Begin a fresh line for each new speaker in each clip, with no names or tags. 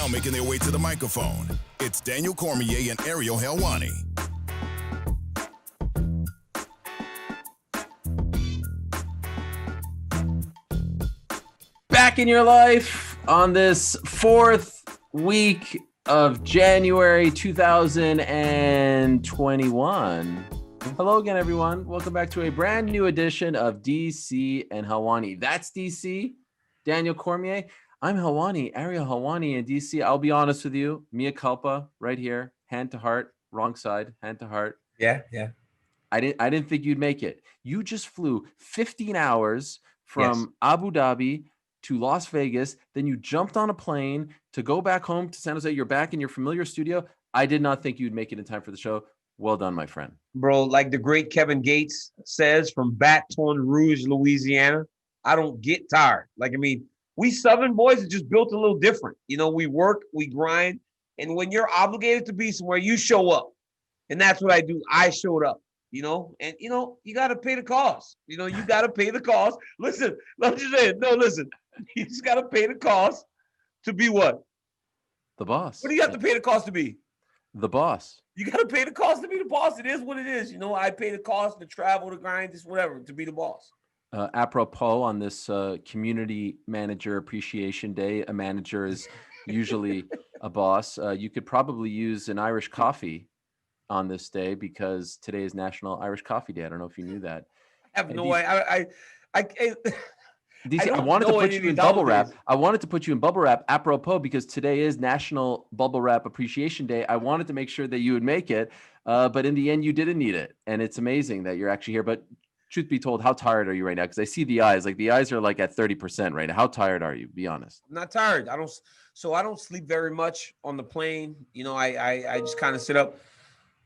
Now making their way to the microphone, it's Daniel Cormier and Ariel Helwani.
Back in your life on this fourth week of January 2021. Hello again, everyone. Welcome back to a brand new edition of DC and Helwani. That's DC, Daniel Cormier. I'm Helwani, Ariel Helwani in DC. I'll be honest with you, mea culpa, right here, hand to heart, wrong side, hand to heart.
Yeah.
I didn't think you'd make it. You just flew 15 hours from Abu Dhabi to Las Vegas. Then you jumped on a plane to go back home to San Jose. You're back in your familiar studio. I did not think you'd make it in time for the show. Well done, my friend.
Bro, like the great Kevin Gates says from Baton Rouge, Louisiana, I don't get tired. We Southern boys are just built a little different. You know, we work, we grind. And when you're obligated to be somewhere, you show up. And that's what I do. I showed up, you got to pay the cost. You got to pay the cost. Listen, I'm just saying, listen. You just got to pay the cost to be what?
The boss.
What do you have to pay the cost to be?
The boss.
You got to pay the cost to be the boss. It is what it is. I pay the cost to travel, to grind, just whatever, to be the boss.
Apropos on this Community Manager Appreciation Day, a manager is usually a boss. You could probably use an Irish coffee on this day because today is National Irish Coffee Day. I don't know if you knew that.
I have no idea.
DC, I wanted to put you in bubble wrap. I wanted to put you in bubble wrap apropos because today is National Bubble Wrap Appreciation Day. I wanted to make sure that you would make it, but in the end, you didn't need it. And it's amazing that you're actually here. But truth be told, how tired are you right now? Because I see the eyes. Like the eyes are like at 30% right now. How tired are you? Be honest.
I'm not tired. I don't sleep very much on the plane. I just kind of sit up.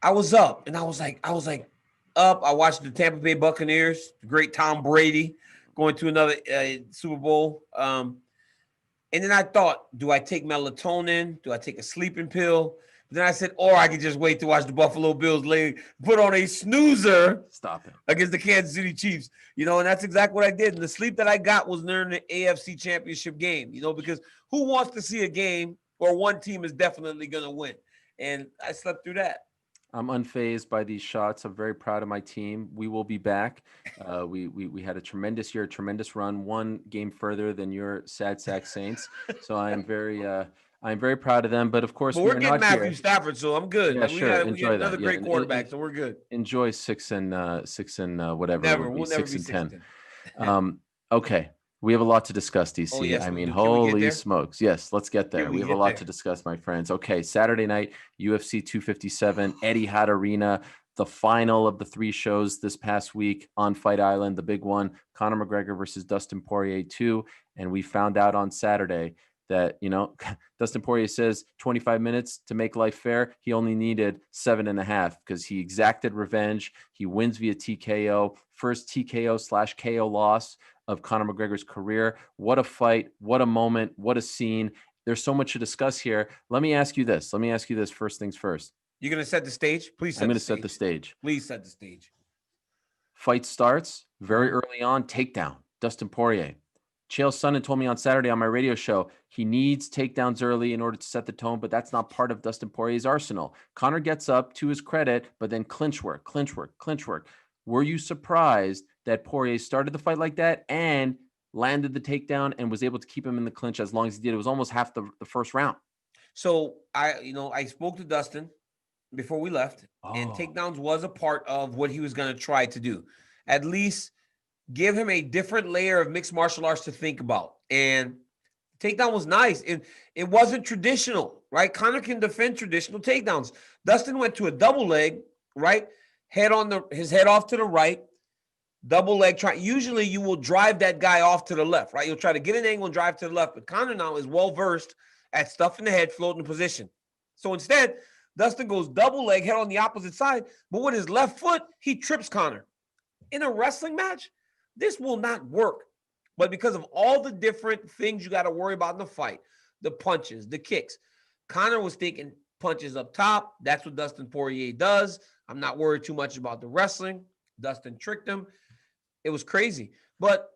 I was up and I was like up. I watched the Tampa Bay Buccaneers, the great Tom Brady, going to another Super Bowl. And then I thought, do I take melatonin? Do I take a sleeping pill? Then I said, or I could just wait to watch the Buffalo Bills put on a snoozer.
Stop it.
Against the Kansas City Chiefs. And that's exactly what I did. And the sleep that I got was during the AFC Championship game, because who wants to see a game where one team is definitely going to win? And I slept through that.
I'm unfazed by these shots. I'm very proud of my team. We will be back. We had a tremendous year, a tremendous run, one game further than your sad sack Saints. So I'm very proud of them. But of course,
we're getting Matthew Stafford, so I'm good.
Yeah, sure.
We got another great quarterback, so we're good.
Enjoy 6 and whatever.
We'll never be 6 and
10. Okay. We have a lot to discuss, DC.
Oh, yes,
holy smokes. Yes, let's get there. We have a lot to discuss, my friends. Okay, Saturday night, UFC 257, Etihad Arena, the final of the 3 shows this past week on Fight Island, the big one, Conor McGregor versus Dustin Poirier 2. And we found out on Saturday that, Dustin Poirier says 25 minutes to make life fair. He only needed 7.5 because he exacted revenge. He wins via TKO, first TKO/KO loss of Conor McGregor's career. What a fight. What a moment. What a scene. There's so much to discuss here. Let me ask you this. First things first.
You're going to set the stage? Please
I'm going to set the stage.
Please set the stage.
Fight starts very early on. Takedown. Dustin Poirier. Chael Sonnen told me on Saturday on my radio show, he needs takedowns early in order to set the tone, but that's not part of Dustin Poirier's arsenal. Conor gets up to his credit, but then clinch work. Were you surprised that Poirier started the fight like that and landed the takedown and was able to keep him in the clinch as long as he did? It was almost half the first round.
So I spoke to Dustin before we left, and takedowns was a part of what he was going to try to do. At least give him a different layer of mixed martial arts to think about. And takedown was nice. It wasn't traditional, right? Conor can defend traditional takedowns. Dustin went to a double leg, right? His head off to the right, double leg try. Usually you will drive that guy off to the left, right? You'll try to get an angle and drive to the left. But Conor now is well-versed at stuffing the head, floating position. So instead, Dustin goes double leg, head on the opposite side. But with his left foot, he trips Conor. In a wrestling match, this will not work. But because of all the different things you got to worry about in the fight, the punches, the kicks, Conor was taking punches up top. That's what Dustin Poirier does. I'm not worried too much about the wrestling. Dustin tricked him. It was crazy. But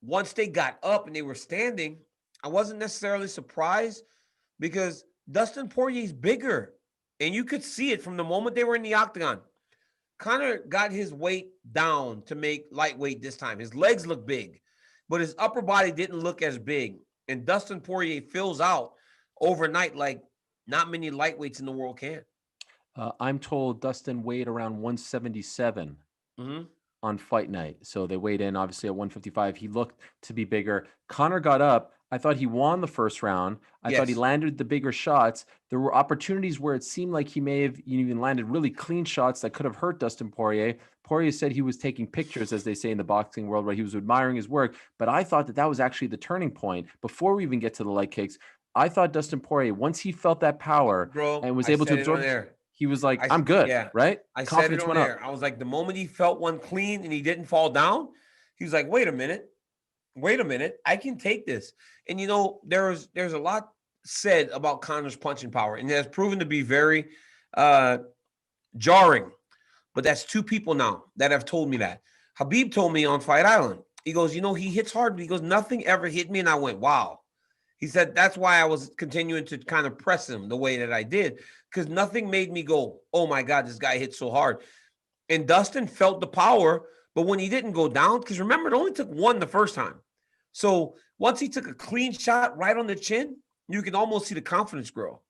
once they got up and they were standing, I wasn't necessarily surprised, because Dustin Poirier's bigger, and you could see it from the moment they were in the octagon. Conor got his weight down to make lightweight this time. His legs look big, but his upper body didn't look as big. And Dustin Poirier fills out overnight like not many lightweights in the world can.
I'm told Dustin weighed around 177 on fight night. So they weighed in obviously at 155. He looked to be bigger. Conor got up. I thought he won the first round. I thought he landed the bigger shots. There were opportunities where it seemed like he may have even landed really clean shots that could have hurt Dustin Poirier. Poirier said he was taking pictures, as they say in the boxing world, where he was admiring his work. But I thought that was actually the turning point. Before we even get to the leg kicks, I thought Dustin Poirier, once he felt that power and was able to absorb, he was like, I'm good, right?
I said it on there. I was like, the moment he felt one clean and he didn't fall down, he was like, wait a minute, I can take this. And, you know, there's a lot said about Conor's punching power, and it has proven to be very jarring. But that's two people now that have told me that. Habib told me on Fight Island, he goes, you know, he hits hard. He goes, nothing ever hit me. And I went, wow. He said, that's why I was continuing to kind of press him the way that I did, because nothing made me go, oh, my God, this guy hits so hard. And Dustin felt the power, but when he didn't go down, because remember, it only took one the first time. So once he took a clean shot right on the chin, you can almost see the confidence grow.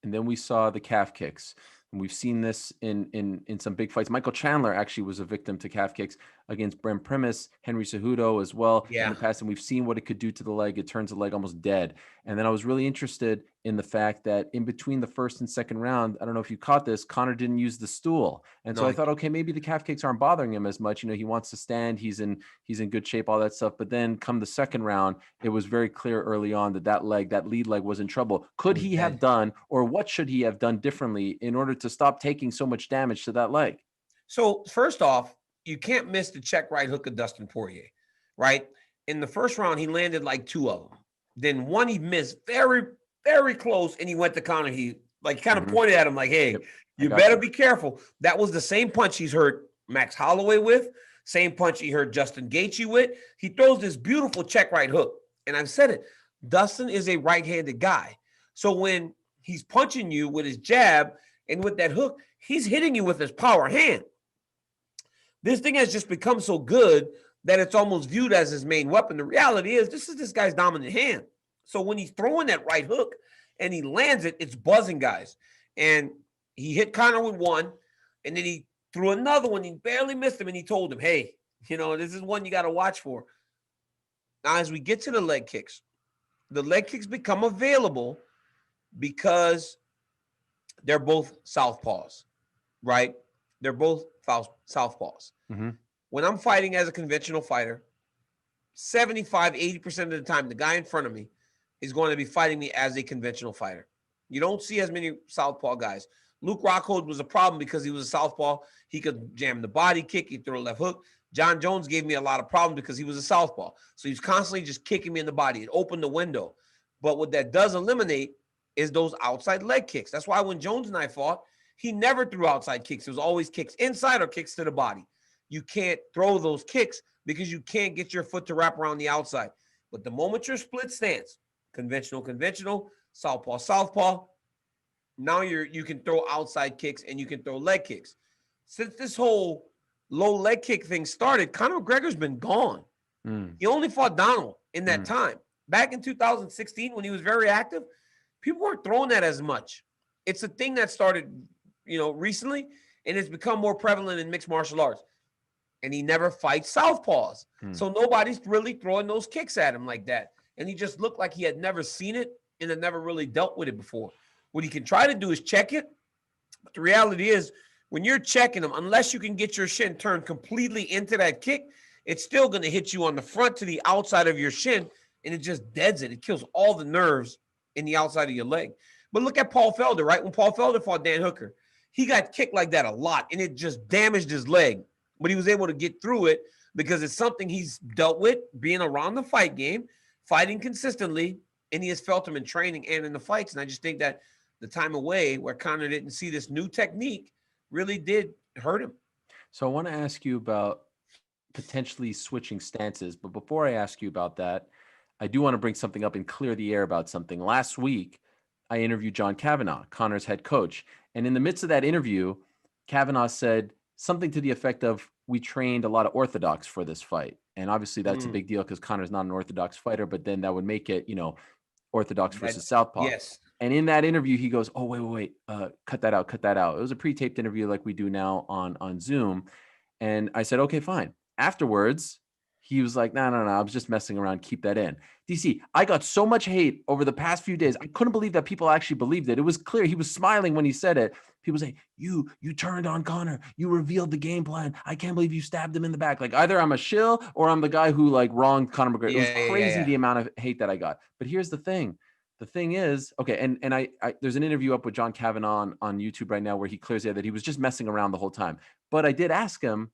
And then we saw the calf kicks. And we've seen this in some big fights. Michael Chandler actually was a victim to calf kicks against Brent Primus, Henry Cejudo as well in the past. And we've seen what it could do to the leg. It turns the leg almost dead. And then I was really interested in the fact that in between the first and second round, I don't know if you caught this, Conor didn't use the stool. And so I thought, okay, maybe the calf kicks aren't bothering him as much. You know, he wants to stand. He's in good shape, all that stuff. But then come the second round, it was very clear early on that lead leg was in trouble. Could he have done, or what should he have done differently in order to stop taking so much damage to that leg?
So first off, you can't miss the check right hook of Dustin Poirier, right? In the first round, he landed like two of them. Then one he missed very, very close, and he went to Conor. He kind of pointed at him like, hey, you better be careful. That was the same punch he's hurt Max Holloway with, same punch he hurt Justin Gaethje with. He throws this beautiful check right hook. And I've said it, Dustin is a right-handed guy. So when he's punching you with his jab and with that hook, he's hitting you with his power hand. This thing has just become so good that it's almost viewed as his main weapon. The reality is this guy's dominant hand. So when he's throwing that right hook and he lands it, it's buzzing guys. And he hit Conor with one, and then he threw another one. He barely missed him, and he told him, hey, you know, this is one you got to watch for. Now, as we get to the leg kicks become available because they're both southpaws, right? They're both southpaws. When I'm fighting as a conventional fighter, 75, 80% of the time, the guy in front of me is going to be fighting me as a conventional fighter. You don't see as many southpaw guys. Luke Rockhold was a problem because he was a southpaw. He could jam the body kick. He threw a left hook. John Jones gave me a lot of problems because he was a southpaw. So he's constantly just kicking me in the body. It opened the window. But what that does eliminate is those outside leg kicks. That's why when Jones and I fought, he never threw outside kicks. It was always kicks inside or kicks to the body. You can't throw those kicks because you can't get your foot to wrap around the outside. But the moment you're split stance, conventional, southpaw, now you can throw outside kicks and you can throw leg kicks. Since this whole low leg kick thing started, Conor McGregor's been gone. He only fought Donald in that time. Back in 2016, when he was very active, people weren't throwing that as much. It's a thing that started, recently, and it's become more prevalent in mixed martial arts. And he never fights southpaws. So nobody's really throwing those kicks at him like that. And he just looked like he had never seen it and had never really dealt with it before. What he can try to do is check it. But the reality is, when you're checking him, unless you can get your shin turned completely into that kick, it's still going to hit you on the front to the outside of your shin, and it just deads it. It kills all the nerves in the outside of your leg. But look at Paul Felder, right? When Paul Felder fought Dan Hooker, he got kicked like that a lot, and it just damaged his leg. But he was able to get through it because it's something he's dealt with, being around the fight game, fighting consistently, and he has felt them in training and in the fights. And I just think that the time away where Conor didn't see this new technique really did hurt him.
So I want to ask you about potentially switching stances. But before I ask you about that, I do want to bring something up and clear the air about something. Last week, I interviewed John Kavanagh, Conor's head coach. And in the midst of that interview, Kavanagh said something to the effect of, we trained a lot of orthodox for this fight. And obviously that's a big deal because Conor's not an orthodox fighter, but then that would make it, orthodox versus southpaw.
Yes.
And in that interview, he goes, oh, wait, cut that out. It was a pre-taped interview like we do now on Zoom. And I said, okay, fine. Afterwards, he was like, no, I was just messing around. Keep that in. DC, I got so much hate over the past few days. I couldn't believe that people actually believed it. It was clear. He was smiling when he said it. People say, you turned on Conor. You revealed the game plan. I can't believe you stabbed him in the back. Like either I'm a shill or I'm the guy who like wronged Conor McGregor. It was crazy the amount of hate that I got. But here's the thing. The thing is, okay, and I there's an interview up with John Kavanagh on YouTube right now where he clears the air that he was just messing around the whole time. But I did ask him,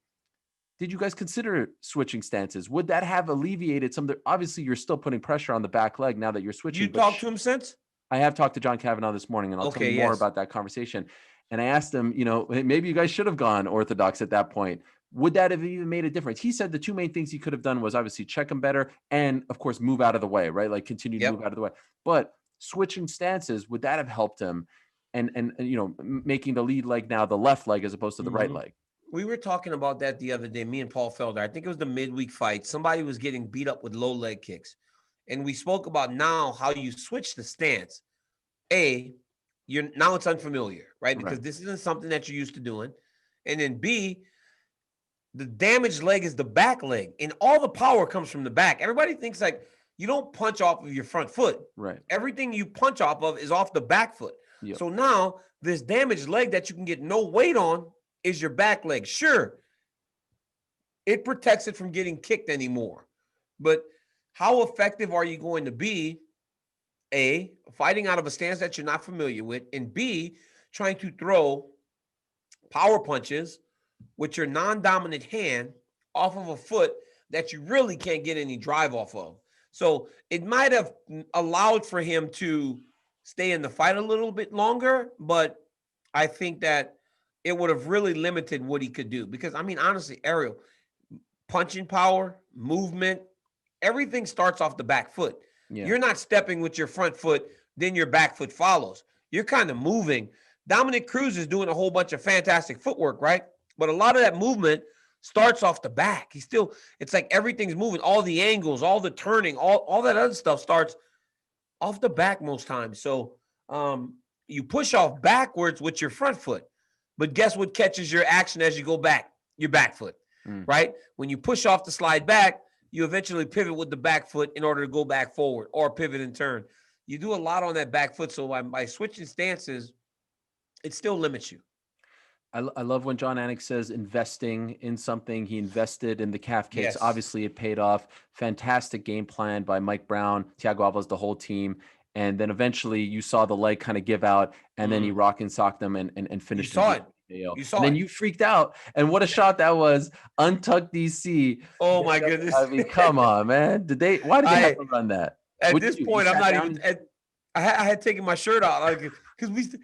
did you guys consider switching stances? Would that have alleviated some of the, obviously you're still putting pressure on the back leg now that you're switching.
You talked to him since?
I have talked to John Kavanagh this morning, and I'll tell you more about that conversation. And I asked him, maybe you guys should have gone orthodox at that point. Would that have even made a difference? He said the two main things he could have done was obviously check him better and, of course, move out of the way, right? Like continue to move out of the way. But switching stances, would that have helped him? And making the lead leg now the left leg as opposed to the right leg?
We were talking about that the other day, me and Paul Felder. I think it was the midweek fight. Somebody was getting beat up with low leg kicks. And we spoke about now how you switch the stance. Now it's unfamiliar, right? Because this isn't something that you're used to doing. And then B, the damaged leg is the back leg. And all the power comes from the back. Everybody thinks like you don't punch off of your front foot.
Right.
Everything you punch off of is off the back foot. Yep. So now this damaged leg that you can get no weight on is your back leg. Sure, it protects it from getting kicked anymore. But how effective are you going to be, A, fighting out of a stance that you're not familiar with, and B, trying to throw power punches with your non-dominant hand off of a foot that you really can't get any drive off of. So it might have allowed for him to stay in the fight a little bit longer, but I think that it would have really limited what he could do. Because, I mean, honestly, Ariel, punching power, movement, everything starts off the back foot. Yeah. You're not stepping with your front foot, then your back foot follows. You're kind of moving. Dominic Cruz is doing a whole bunch of fantastic footwork, right? But a lot of that movement starts off the back. It's like everything's moving. All the angles, all the turning, all that other stuff starts off the back most times. So you push off backwards with your front foot. But guess what catches your action as you go back? Your back foot, right? When you push off the slide back, you eventually pivot with the back foot in order to go back forward or pivot and turn. You do a lot on that back foot. So by switching stances, it still limits you.
I love when John Anik says investing in something. He invested in the calf kicks. Yes. Obviously, it paid off. Fantastic game plan by Mike Brown, Thiago Alves, the whole team. And then eventually you saw the leg kind of give out, and then he rock and socked them and finished.
You saw it.
And then you freaked out. And what a shot that was. Untucked DC.
Oh, my goodness.
I mean, come on, man. Why did they have to run that?
At this point, I'm not even – I had taken my shirt out. Because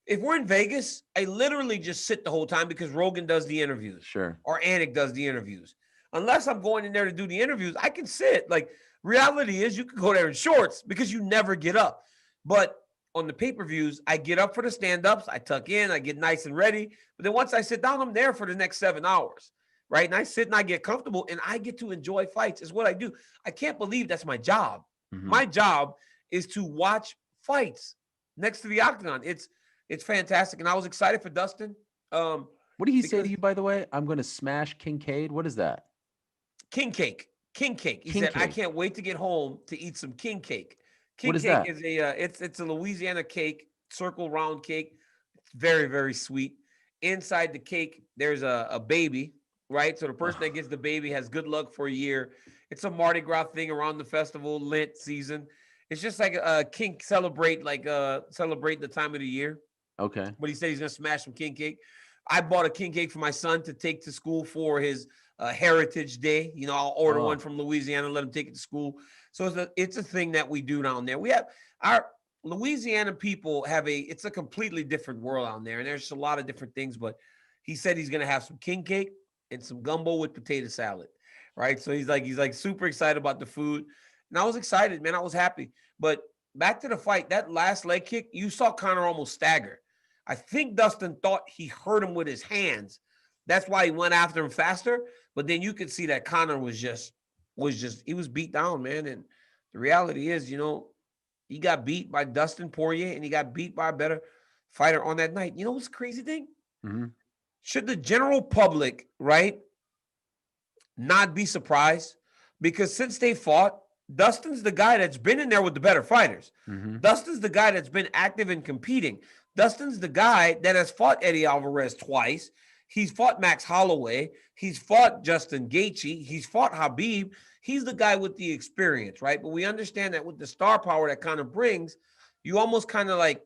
if we're in Vegas, I literally just sit the whole time because Rogan does the interviews.
Sure.
Or Anik does the interviews. Unless I'm going in there to do the interviews, I can sit. Like, reality is you can go there in shorts because you never get up. But on the pay-per-views, I get up for the stand-ups. I tuck in. I get nice and ready. But then once I sit down, I'm there for the next 7 hours, right? And I sit and I get comfortable, and I get to enjoy fights. It's what I do. I can't believe that's my job. Mm-hmm. My job is to watch fights next to the octagon. It's fantastic, and I was excited for Dustin.
What did he say to you, by the way? I'm going to smash Kincaid. What is that?
King cake. He said, I can't wait to get home to eat some king cake. King
what is
cake
that?
Is it's a Louisiana cake, circle round cake. It's very, very sweet. Inside the cake, there's a baby, right? So the person that gets the baby has good luck for a year. It's a Mardi Gras thing around the festival, Lent season. It's just like a king celebrate the time of the year.
Okay.
But he said he's gonna smash some king cake. I bought a king cake for my son to take to school for his Heritage Day. I'll order one from Louisiana, let him take it to school. So it's a thing that we do down there. We have our Louisiana people it's a completely different world out there, and there's a lot of different things. But he said he's gonna have some king cake and some gumbo with potato salad, right? So he's like super excited about the food, and I was excited, man. I was happy. But back to the fight, that last leg kick, you saw Conor almost stagger. I think Dustin thought he hurt him with his hands. That's why he went after him faster. But then you could see that Conor was he was beat down, man. And the reality is, he got beat by Dustin Poirier and he got beat by a better fighter on that night. You know what's the crazy thing?
Mm-hmm.
Should the general public, right, not be surprised? Because since they fought, Dustin's the guy that's been in there with the better fighters.
Mm-hmm.
Dustin's the guy that's been active and competing. Dustin's the guy that has fought Eddie Alvarez twice. He's fought Max Holloway. He's fought Justin Gaethje. He's fought Khabib. He's the guy with the experience, right? But we understand that with the star power that kind of brings, you almost kind of like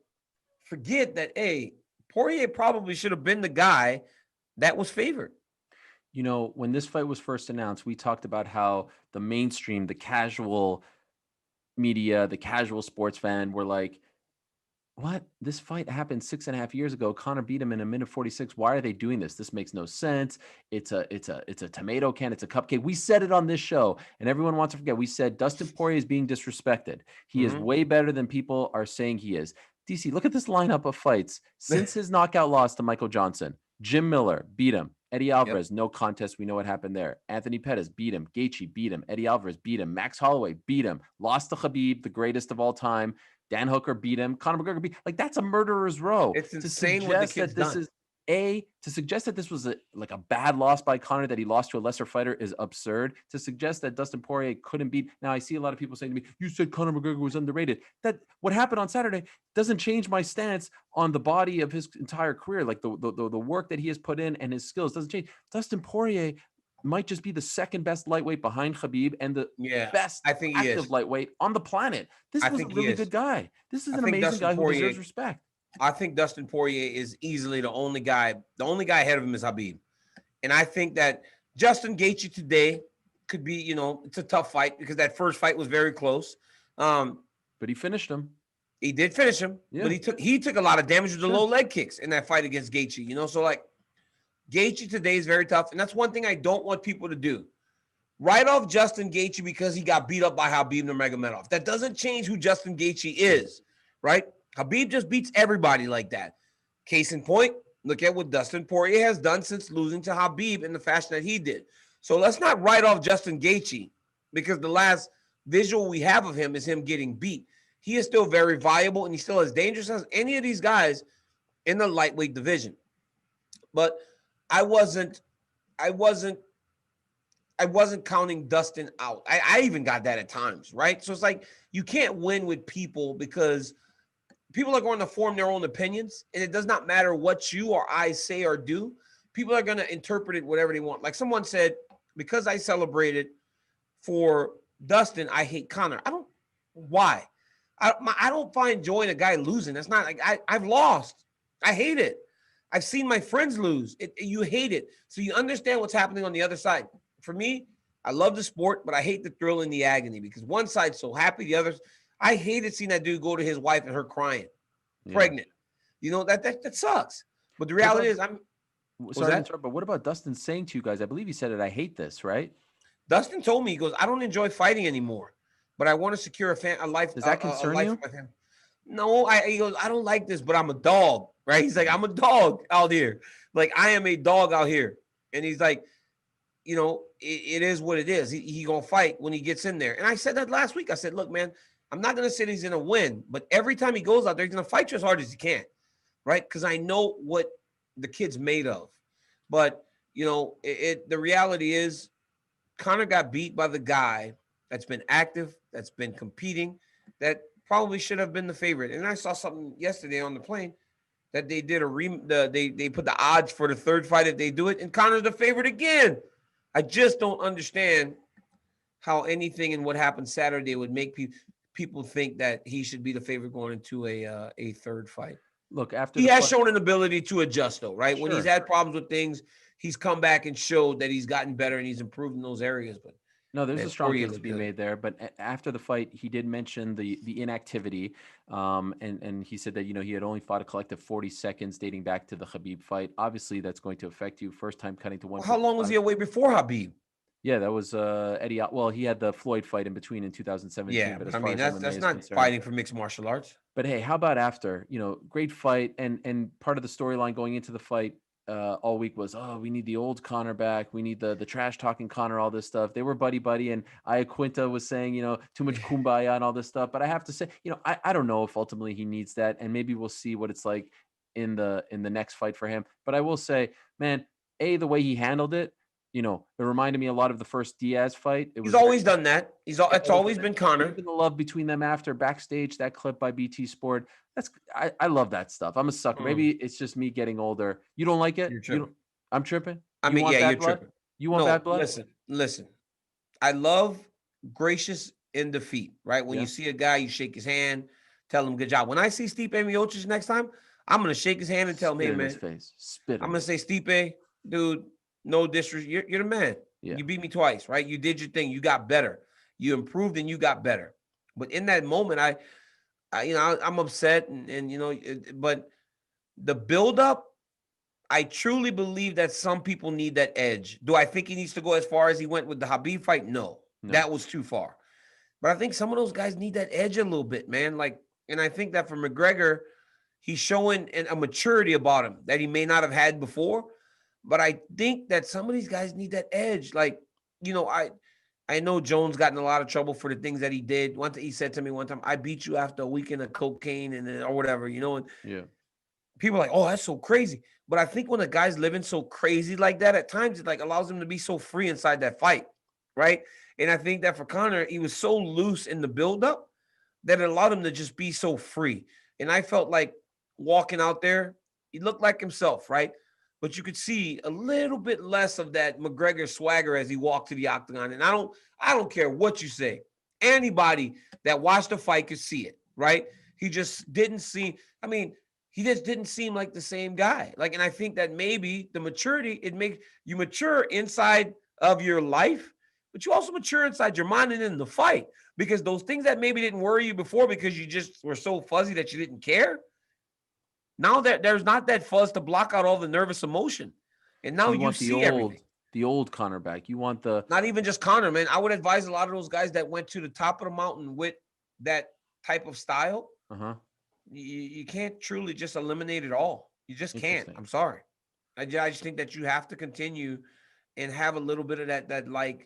forget that, hey, Poirier probably should have been the guy that was favored.
When this fight was first announced, we talked about how the mainstream, the casual media, the casual sports fan were like, what? This fight happened 6.5 years ago. Conor beat him in a minute 46. Why are they doing this? This makes no sense. It's a tomato can. It's a cupcake. We said it on this show, and everyone wants to forget. We said Dustin Poirier is being disrespected. He is way better than people are saying he is. DC, look at this lineup of fights since his knockout loss to Michael Johnson. Jim Miller beat him. Eddie Alvarez, no contest. We know what happened there. Anthony Pettis beat him. Gaethje beat him. Eddie Alvarez beat him. Max Holloway beat him. Lost to Khabib, the greatest of all time. Dan Hooker beat him. Conor McGregor beat him. Like, that's a murderer's row.
It's insane what the kid's done.
To suggest that this was a bad loss by Conor, that he lost to a lesser fighter, is absurd. To suggest that Dustin Poirier couldn't beat. Now, I see a lot of people saying to me, you said Conor McGregor was underrated. That what happened on Saturday doesn't change my stance on the body of his entire career. Like the work that he has put in and his skills doesn't change. Dustin Poirier might just be the second best lightweight behind Khabib and the best active lightweight on the planet. This was a really good guy. This is an amazing guy who deserves respect.
I think Dustin Poirier is easily the only guy. The only guy ahead of him is Khabib. And I think that Justin Gaethje today could be, it's a tough fight because that first fight was very close.
But he finished him.
He did finish him, but he took a lot of damage with the low leg kicks in that fight against Gaethje, so like Gaethje today is very tough. And that's one thing I don't want people to do. Write off Justin Gaethje because he got beat up by Khabib Nurmagomedov. That doesn't change who Justin Gaethje is, right? Khabib just beats everybody like that. Case in point, look at what Dustin Poirier has done since losing to Khabib in the fashion that he did. So let's not write off Justin Gaethje because the last visual we have of him is him getting beat. He is still very viable and he's still as dangerous as any of these guys in the lightweight division. But I wasn't counting Dustin out. I even got that at times, right? So it's like you can't win with people because people are going to form their own opinions, and it does not matter what you or I say or do. People are going to interpret it whatever they want. Like someone said, because I celebrated for Dustin, I hate Conor. Why? I don't find joy in a guy losing. That's not like I've lost. I hate it. I've seen my friends lose. You hate it. So you understand what's happening on the other side. For me, I love the sport, but I hate the thrill and the agony because one side's so happy, the other. I hated seeing that dude go to his wife and her crying, pregnant. That sucks. But the reality is,
sorry to interrupt, but what about Dustin saying to you guys? I believe he said it. I hate this, right?
Dustin told me, he goes, I don't enjoy fighting anymore, but I want to secure a life.
Does that concern you?
No, he goes, I don't like this, but I'm a dog, right? He's like, I'm a dog out here. Like, I am a dog out here. And he's like, it is what it is. He going to fight when he gets in there. And I said that last week. I said, look, man, I'm not going to say he's going to win, but every time he goes out there, he's going to fight you as hard as he can, right? Because I know what the kid's made of. But, the reality is Conor got beat by the guy that's been active, that's been competing, that probably should have been the favorite. And I saw something yesterday on the plane that they did they put the odds for the third fight if they do it, and Conor's the favorite again. I just don't understand how anything in what happened Saturday would make people think that he should be the favorite going into a third fight.
Look, after
he has shown an ability to adjust, though, right?
Sure.
When he's had problems with things, he's come back and showed that he's gotten better and he's improved in those areas. But
no, there's a strong case to be made there. But after the fight, he did mention the inactivity, and he said that he had only fought a collective 40 seconds dating back to the Khabib fight. Obviously, that's going to affect you. First time cutting to one.
How long was he away before Khabib?
Yeah, that was Eddie. Well, he had the Floyd fight in between in 2017.
Yeah,
But as
I
far
mean,
as MMA
that's
is
not
concerned,
fighting for mixed martial arts.
but hey, how about after? Great fight, and part of the storyline going into the fight all week was, oh, we need the old Conor back. We need the trash talking Conor. All this stuff. They were buddy, and Iaquinta was saying, too much kumbaya and all this stuff. But I have to say, I don't know if ultimately he needs that, and maybe we'll see what it's like in the next fight for him. But I will say, man, the way he handled it. It reminded me a lot of the first Diaz fight.
He's always done that. It's always been Conor.
Even the love between them after backstage, that clip by BT Sport. I love that stuff. I'm a sucker. Maybe it's just me getting older. You don't like it?
You're tripping.
I'm tripping.
I mean, yeah, you're tripping.
You want bad blood?
Listen. I love gracious in defeat, right? When you see a guy, you shake his hand, tell him good job. When I see Stipe Miocic next time, I'm gonna shake his hand and tell him, hey, man,
his face. Spit.
I'm gonna say, Stipe, dude, no disrespect. You're the man. Yeah. You beat me twice, right? You did your thing. You got better. You improved and you got better. But in that moment, I'm upset but the buildup, I truly believe that some people need that edge. Do I think he needs to go as far as he went with the Khabib fight? No. That was too far. But I think some of those guys need that edge a little bit, man. And I think that for McGregor, he's showing a maturity about him that he may not have had before. But I think that some of these guys need that edge. I know Jones got in a lot of trouble for the things that he did. He said to me one time, I beat you after a weekend of cocaine or whatever, and people are like, oh, that's so crazy. But I think when a guy's living so crazy like that, at times it allows him to be so free inside that fight, right? And I think that for Conor, he was so loose in the buildup that it allowed him to just be so free. And I felt like walking out there, he looked like himself, right? But you could see a little bit less of that McGregor swagger as he walked to the octagon. And I don't care what you say. Anybody that watched the fight could see it, right? He just didn't seem, he just didn't seem like the same guy. And I think that maybe the maturity, it makes you mature inside of your life, but you also mature inside your mind and in the fight. Because those things that maybe didn't worry you before because you just were so fuzzy that you didn't care, now that there's not that fuzz to block out all the nervous emotion. And now you see everything.
The old Conor back. You want
not even just Conor, man. I would advise a lot of those guys that went to the top of the mountain with that type of style. You can't truly just eliminate it all. You just can't. I'm sorry. I just think that you have to continue and have a little bit of that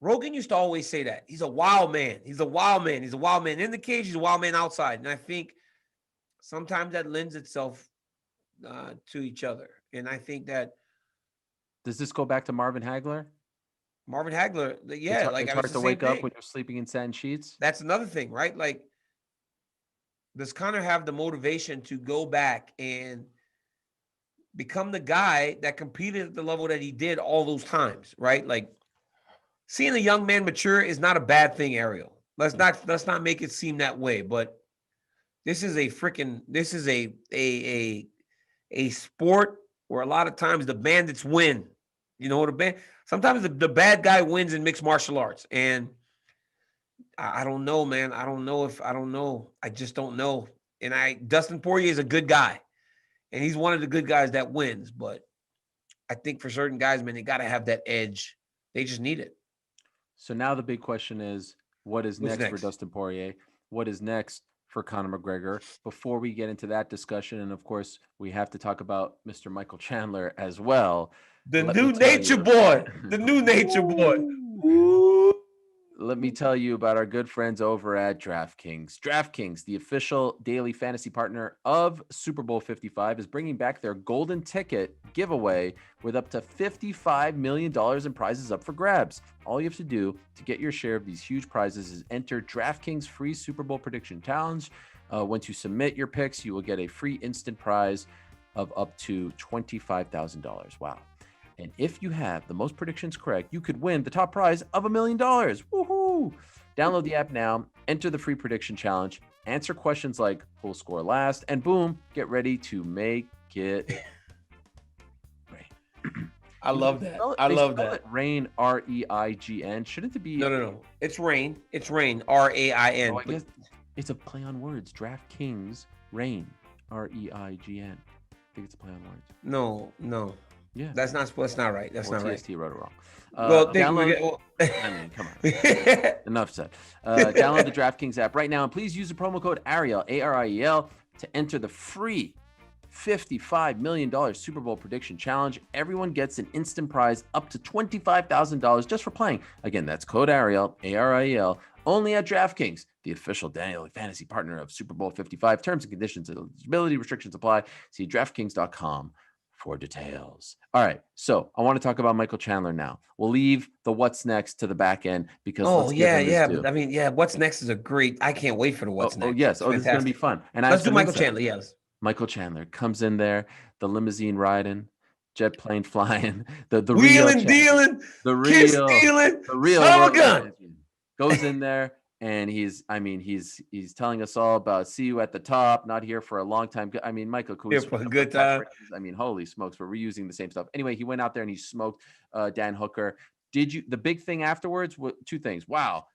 Rogan used to always say that. He's a wild man. He's a wild man. He's a wild man in the cage. He's a wild man outside. And I think sometimes that lends itself to each other. And I think that.
Does this go back to Marvin Hagler?
Marvin Hagler, yeah.
It's hard to wake up when you're sleeping in satin sheets.
That's another thing, right? Does Conor have the motivation to go back and become the guy that competed at the level that he did all those times, right? Seeing a young man mature is not a bad thing, Ariel. Let's not make it seem that way, but this is a sport where a lot of times the bandits win. Sometimes the bad guy wins in mixed martial arts. And I don't know, man. I don't know. I just don't know. And Dustin Poirier is a good guy. And he's one of the good guys that wins. But I think for certain guys, man, they got to have that edge. They just need it.
So now the big question is, what's next for Dustin Poirier? What is next for Conor McGregor? Before we get into that discussion, and of course, we have to talk about Mr. Michael Chandler as well.
The new nature boy.
Let me tell you about our good friends over at DraftKings. DraftKings, the official daily fantasy partner of Super Bowl 55, is bringing back their golden ticket giveaway with up to $55 million in prizes up for grabs. All you have to do to get your share of these huge prizes is enter DraftKings free Super Bowl prediction challenge. Once you submit your picks, you will get a free instant prize of up to $25,000. Wow. And if you have the most predictions correct, you could win the top prize of $1 million. Woohoo! Download the app now, enter the free prediction challenge, answer questions like who'll score last, and boom, get ready to make it rain.
I love that. I love that.
Rain, R-E-I-G-N. Shouldn't it be?
No. It's rain. It's rain, R-A-I-N.
Oh, I guess it's a play on words. DraftKings, rain, R-E-I-G-N. I think it's a play on words.
No.
Yeah.
That's not right. That's not right.
TST wrote it wrong.
I
mean, come on. Enough said. Download the DraftKings app right now and please use the promo code Ariel, Ariel, to enter the free $55 million Super Bowl prediction challenge. Everyone gets an instant prize up to $25,000 just for playing. Again, that's code Ariel, Ariel, only at DraftKings, the official daily fantasy partner of Super Bowl 55. Terms and conditions and eligibility restrictions apply. See DraftKings.com for details. All right, so I want to talk about Michael Chandler now. We'll leave the what's next to the back end because
what's next is a great. I can't wait for the what's next.
Yes. This is going to be fun. And
let's do Michael Chandler. Yes.
Michael Chandler comes in there, the limousine riding, jet plane flying, the
wheeling, dealing, the real son of a gun.
Goes in there and he's telling us all about see you at the top, not here for a long time. I mean, Michael, could we
for a good time?
I mean, holy smokes, we're reusing the same stuff. Anyway, he went out there and he smoked Dan Hooker. The big thing afterwards, two things. Wow,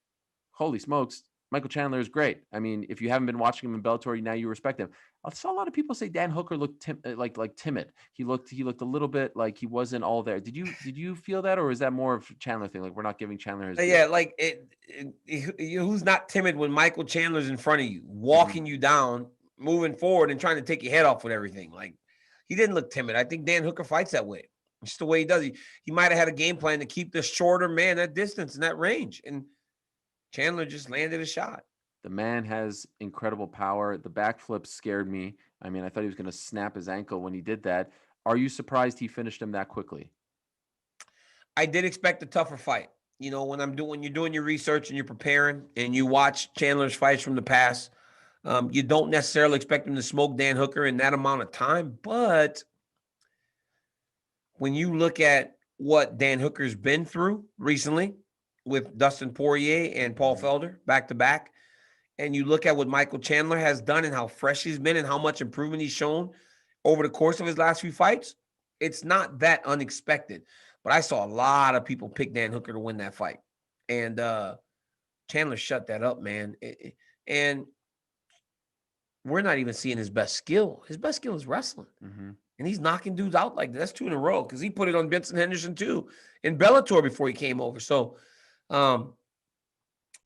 holy smokes, Michael Chandler is great. I mean, if you haven't been watching him in Bellator, now you respect him. I saw a lot of people say Dan Hooker looked timid. He looked a little bit like he wasn't all there. Did you feel that, or is that more of a Chandler thing? Like we're not giving Chandler his
who's not timid when Michael Chandler's in front of you, walking you down, moving forward, and trying to take your head off with everything. Like he didn't look timid. I think Dan Hooker fights that way. It's just the way he does. He might have had a game plan to keep the shorter man that distance and that range, and Chandler just landed a shot.
The man has incredible power. The backflip scared me. I mean, I thought he was going to snap his ankle when he did that. Are you surprised he finished him that quickly?
I did expect a tougher fight. You know, when you're doing your research and you're preparing and you watch Chandler's fights from the past, you don't necessarily expect him to smoke Dan Hooker in that amount of time. But when you look at what Dan Hooker's been through recently with Dustin Poirier and Paul Felder back-to-back, and you look at what Michael Chandler has done and how fresh he's been and how much improvement he's shown over the course of his last few fights, it's not that unexpected. But I saw a lot of people pick Dan Hooker to win that fight. And Chandler shut that up, man. And we're not even seeing his best skill. His best skill is wrestling. Mm-hmm. And he's knocking dudes out like that. That's 2 in a row because he put it on Benson Henderson too in Bellator before he came over. So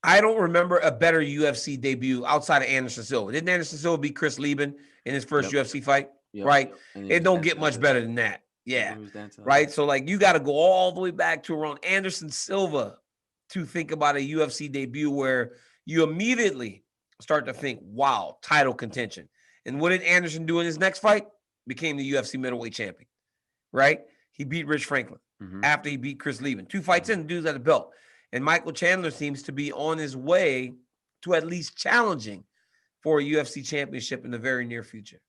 I don't remember a better UFC debut outside of Anderson Silva. Didn't Anderson Silva beat Chris Lieben in his first UFC fight? Yep. Right? It don't get much better than that. Yeah. Right? So, like, you got to go all the way back to around Anderson Silva to think about a UFC debut where you immediately start to think, wow, title contention. And what did Anderson do in his next fight? Became the UFC middleweight champion, right? He beat Rich Franklin after he beat Chris Lieben. 2 fights in, the dude's at the belt. And Michael Chandler seems to be on his way to at least challenging for a UFC championship in the very near future.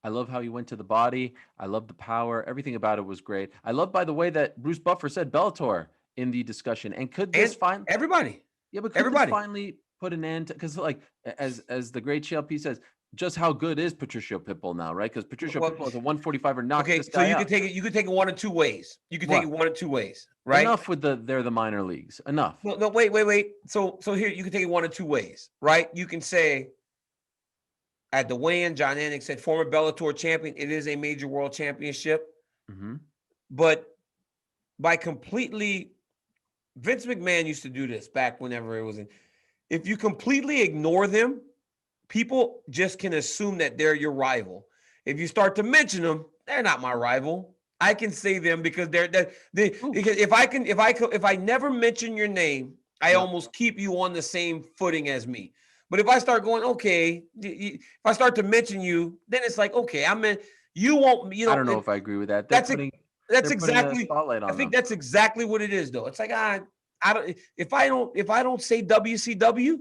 I love how he went to the body. I love the power. Everything about it was great. I love, by the way, that Bruce Buffer said Bellator in the discussion. And could this finally
everybody?
Yeah, but could this finally put an end to, because like as the great CLP says, just how good is Patricio Pitbull now, right? Because Patricio Pitbull is a 145er, knocked this guy out.
You could take it one of two ways. You could take it one of two ways, right?
Enough with they're the minor leagues. Enough.
No, wait. So here you can take it one of two ways, right? You can say at the weigh-in, John Anik said former Bellator champion, it is a major world championship. Mm-hmm. But by completely, Vince McMahon used to do this back whenever it was in. If you completely ignore them, people just can assume that they're your rival. If you start to mention them, they're not my rival. I can say them because because if I never mention your name, I almost keep you on the same footing as me. But if I start going, okay, if I start to mention you, then it's like, okay, you won't, I
don't know if I agree with that.
That's exactly. I think that's exactly what it is, though. It's like I don't. If I don't say WCW.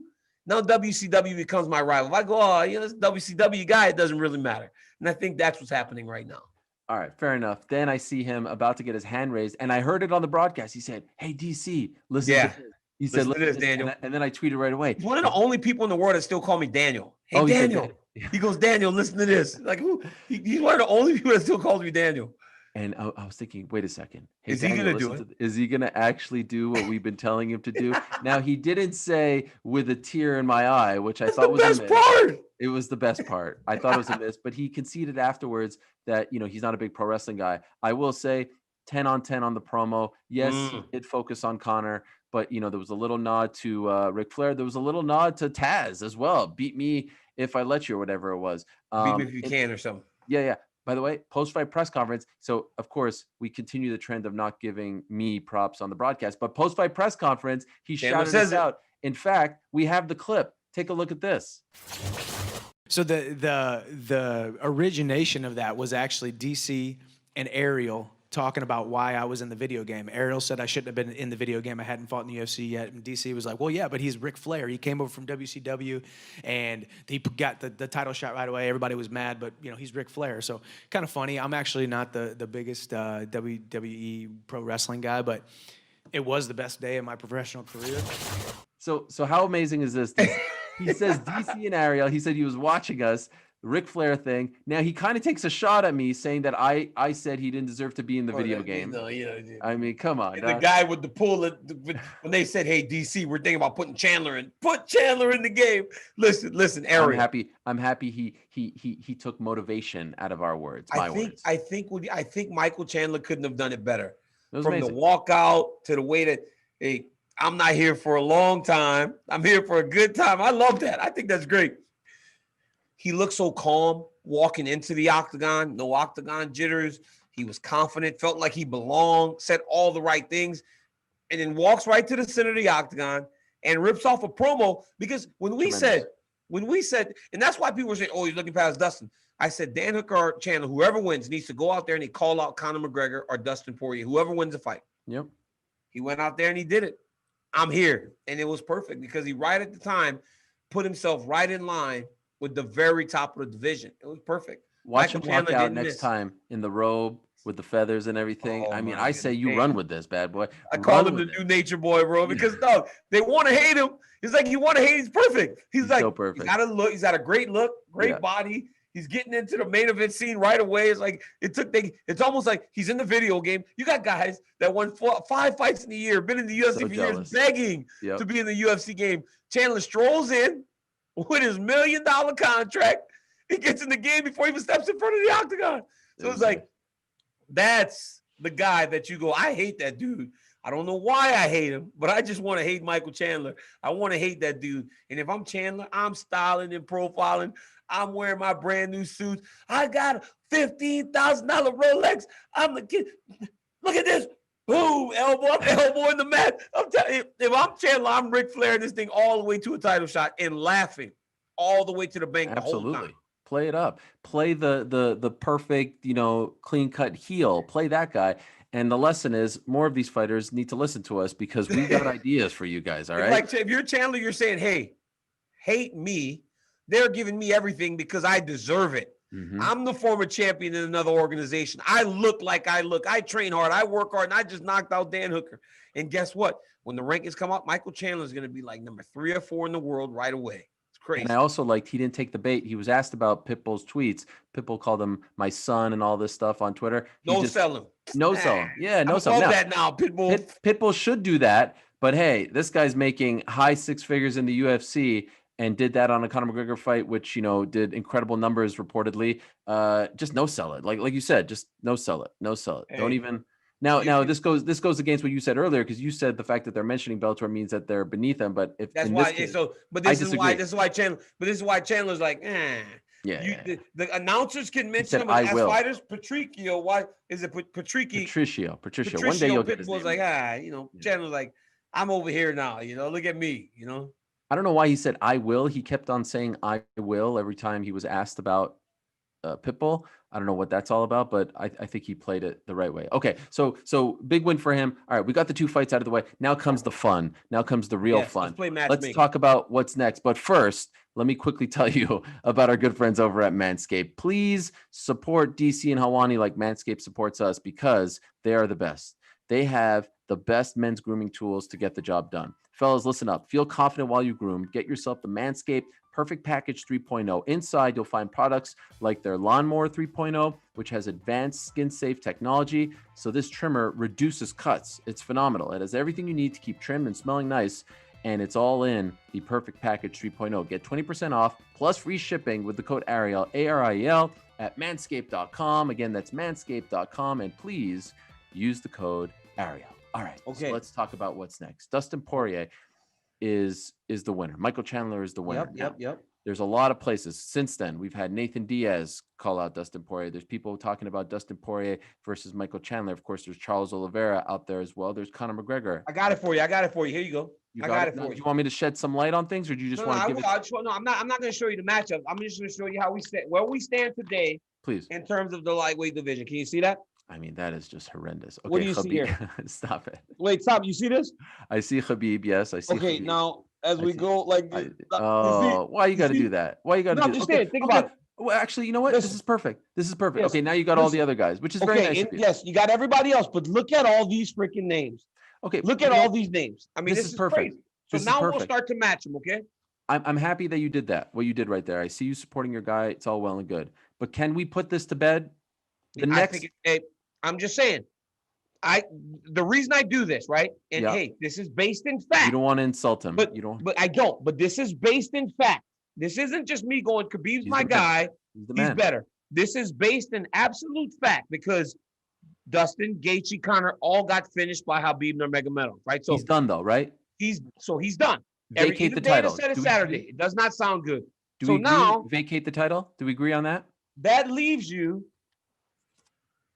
Now WCW becomes my rival. If I go, this WCW guy, it doesn't really matter. And I think that's what's happening right now.
All right, fair enough. Then I see him about to get his hand raised, and I heard it on the broadcast. He said, "Hey, DC, listen to this." He said,
"Listen to this, Daniel."
And then I tweeted right away.
He's one of the only people in the world that still call me Daniel. Hey, Daniel. He goes, "Daniel, listen to this." Like, who? He's one of the only people that still calls me Daniel.
And I was thinking, wait a second. Hey,
is he going to do it?
Is he going to actually do what we've been telling him to do? Now, he didn't say with a tear in my eye, which I thought was
the best part.
It was the best part. I thought it was a miss, but he conceded afterwards that, he's not a big pro wrestling guy. I will say 10 on 10 on the promo. Yes, he did focus on Conor, but there was a little nod to Ric Flair. There was a little nod to Taz as well. Beat me if I let you, or whatever it was.
Beat me if you can, or something.
Yeah. By the way, post-fight press conference. So, of course, we continue the trend of not giving me props on the broadcast. But post-fight press conference, he shouted us out. In fact, we have the clip. Take a look at this.
So the origination of that was actually DC and Ariel talking about why I was in the video game. Ariel said I shouldn't have been in the video game. I hadn't fought in the UFC yet. And DC was like, well, yeah, but he's Ric Flair. He came over from WCW, and he got the title shot right away. Everybody was mad, but, he's Ric Flair. So kind of funny. I'm actually not the biggest WWE pro wrestling guy, but it was the best day of my professional career.
So how amazing is this? He says DC and Ariel, he said he was watching us. Ric Flair thing. Now he kind of takes a shot at me, saying that I said he didn't deserve to be in the video game. I mean, come on.
The guy with the pull, when they said, "Hey, DC, we're thinking about putting Chandler in. Put Chandler in the game." Listen, Ariel.
I'm happy he took motivation out of our words. Words.
I think Michael Chandler couldn't have done it better.
It was
From
amazing.
the walkout to the way that, hey, I'm not here for a long time. I'm here for a good time. I love that. I think that's great. He looked so calm walking into the octagon, no octagon jitters. He was confident, felt like he belonged, said all the right things, and then walks right to the center of the octagon and rips off a promo. Because when we said, and that's why people were saying, oh, he's looking past Dustin. I said, Dan Hooker or Chandler, whoever wins, needs to go out there and he call out Conor McGregor or Dustin Poirier, whoever wins the fight.
Yep.
He went out there and he did it. I'm here. And it was perfect because he right at the time put himself right in line with the very top of the division. It was perfect.
Watch him walk out next time in the robe with the feathers and everything.
Oh,
I mean, I say you run with this, bad boy.
I call him the new nature boy, bro, because no, they want to hate him. He's like, you want to hate, he's perfect. He's like, so perfect. He's got a look, he's got a great look, great body. He's getting into the main event scene right away. It's like it's almost like he's in the video game. You got guys that won 5 fights in a year, been in the UFC for years, begging to be in the UFC game. Chandler strolls in with his $1 million contract. He gets in the game before he even steps in front of the octagon. So it's like, that's the guy that you go, I hate that dude. I don't know why I hate him, but I just want to hate Michael Chandler. I want to hate that dude. And if I'm Chandler, I'm styling and profiling. I'm wearing my brand new suits. I got a $15,000 Rolex. I'm the kid. Look at this. Boom, elbow in the mat. I'm telling you, if I'm Chandler, I'm Ric Flair in this thing all the way to a title shot and laughing all the way to the bank.
Absolutely.
The whole time.
Play it up. Play the perfect, clean cut heel. Play that guy. And the lesson is more of these fighters need to listen to us because we got ideas for you guys. All right.
Like if you're Chandler, you're saying, hey, hate me. They're giving me everything because I deserve it. Mm-hmm. I'm the former champion in another organization. I look like I look. I train hard. I work hard. And I just knocked out Dan Hooker. And guess what? When the rankings come up, Michael Chandler is going to be like number 3 or 4 in the world right away. It's crazy.
And I also liked he didn't take the bait. He was asked about Pitbull's tweets. Pitbull called him my son and all this stuff on Twitter.
No sell him.
No sell him. Yeah, no sell him.
I love that now, Pitbull.
Pitbull should do that. But hey, this guy's making high 6 figures in the UFC. And did that on a Conor McGregor fight, which, did incredible numbers reportedly. Just no sell it. Like you said, just no sell it. No sell it. Hey, don't even. Now this goes against what you said earlier, because you said the fact that they're mentioning Bellator means that they're beneath them. But if
that's why. This is why Chandler's like, The announcers can mention them as fighters. Patricio, why is it Patricio?
Patricio. One day you'll get his name.
Pitbull's like, Chandler's like, I'm over here now. Look at me.
I don't know why he said I will. He kept on saying I will every time he was asked about Pitbull. I don't know what that's all about, but I think he played it the right way. Okay, so big win for him. All right, we got the 2 fights out of the way. Now comes the fun. Now comes the real fun. Let's talk about what's next. But first, let me quickly tell you about our good friends over at Manscaped. Please support DC and Helwani like Manscaped supports us, because they are the best. They have the best men's grooming tools to get the job done. Fellas, listen up. Feel confident while you groom. Get yourself the Manscaped Perfect Package 3.0. Inside, you'll find products like their Lawnmower 3.0, which has advanced skin-safe technology. So this trimmer reduces cuts. It's phenomenal. It has everything you need to keep trimmed and smelling nice. And it's all in the Perfect Package 3.0. Get 20% off plus free shipping with the code Ariel, ARIEL, at manscaped.com. Again, that's manscaped.com. And please Use the code Ariel. All right.
Okay.
So let's talk about what's next. Dustin Poirier is the winner. Michael Chandler is the winner.
Yep.
There's a lot of places since then. We've had Nathan Diaz call out Dustin Poirier. There's people talking about Dustin Poirier versus Michael Chandler. Of course, there's Charles Oliveira out there as well. There's Conor McGregor.
I got it for you. Here you go. I got it for you.
Do you want me to shed some light on things, or do you just want to give it?
No, I'm not going to show you the matchup. I'm just going to show you how we stand, where we stand today.
Please.
In terms of the lightweight division, can you see that?
I mean, that is just horrendous. Okay,
what do you see here?
Stop it.
Wait, stop. You see this?
I see Khabib. Yes, I see.
Okay,
Khabib.
Now as we go, like,
why you got to do that? Why you got to do that?
I'm just saying. Think about it.
Well, actually, you know what? This is perfect. Yes. Okay, now you got all the other guys, which is very nice.
Yes, you got everybody else, but look at all these freaking names.
Okay,
look at all these names. I mean, this is perfect. Crazy. So now we'll start to match them. Okay.
I'm happy that you did that. What you did right there. I see you supporting your guy. It's all well and good, but can we put this to bed?
I'm just saying. The reason I do this, right? And hey, this is based in fact.
You don't want to insult him,
but I don't. But this is based in fact. This isn't just me going, Khabib's my guy. He's better. This is based in absolute fact because Dustin, Gaethje, Conor all got finished by Khabib Nurmagomedov, right? So
he's done though, right?
He's done.
Vacate the title.
Said it Saturday. It does not sound good.
Do we now vacate the title? Do we agree on that?
That leaves you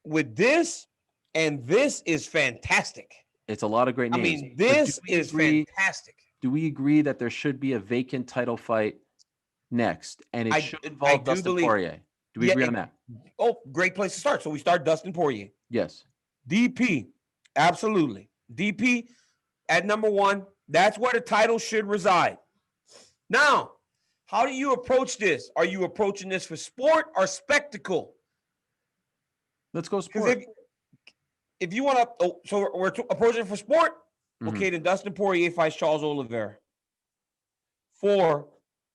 with this, and this is fantastic.
It's a lot of great names.
I mean, this is fantastic.
Do we agree that there should be a vacant title fight next, and it should involve Dustin Poirier? Do we agree on that?
Oh, great place to start. So we start Dustin Poirier.
Yes.
DP, absolutely. DP at number one. That's where the title should reside. Now, how do you approach this? Are you approaching this for sport or spectacle?
Let's go sport.
If you want to, so we're approaching it for sport. Okay, then Dustin Poirier fights Charles Oliveira for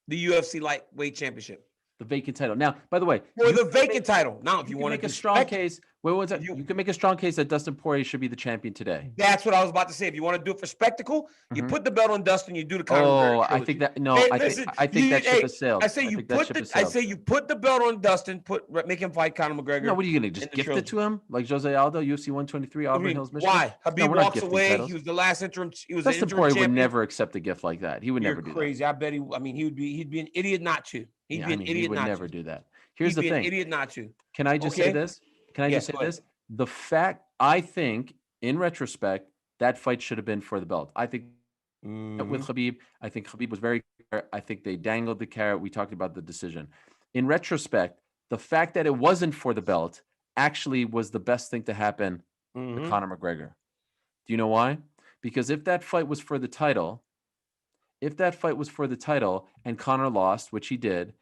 the UFC lightweight championship.
The vacant title. Now, by the way,
for the vacant title. Now, if you want to
make a strong case, you can make a strong case that Dustin Poirier should be the champion today.
That's what I was about to say. If you want to do it for spectacle, you put the belt on Dustin. You do the Conor.
Oh, I think that I think that ship has sailed.
I say you put the belt on Dustin. Make him fight Conor McGregor.
No, what are you gonna just gift it to him like Jose Aldo, UFC 123, Auburn Hills, Michigan?
Why? Khabib walks away. Titles. He was the last interim. He was
Dustin Poirier would never accept a gift like that. He would never do that.
Crazy. I bet he. I mean, he'd be an idiot not to. He'd be an idiot not to. He would
never do that. Here's the thing.
An idiot not to.
Can I just say this? The fact, I think, in retrospect, that fight should have been for the belt. I think with Khabib, I think Khabib was very clear. I think they dangled the carrot. We talked about the decision. In retrospect, the fact that it wasn't for the belt actually was the best thing to happen to Conor McGregor. Do you know why? Because if that fight was for the title, and Conor lost, which he did,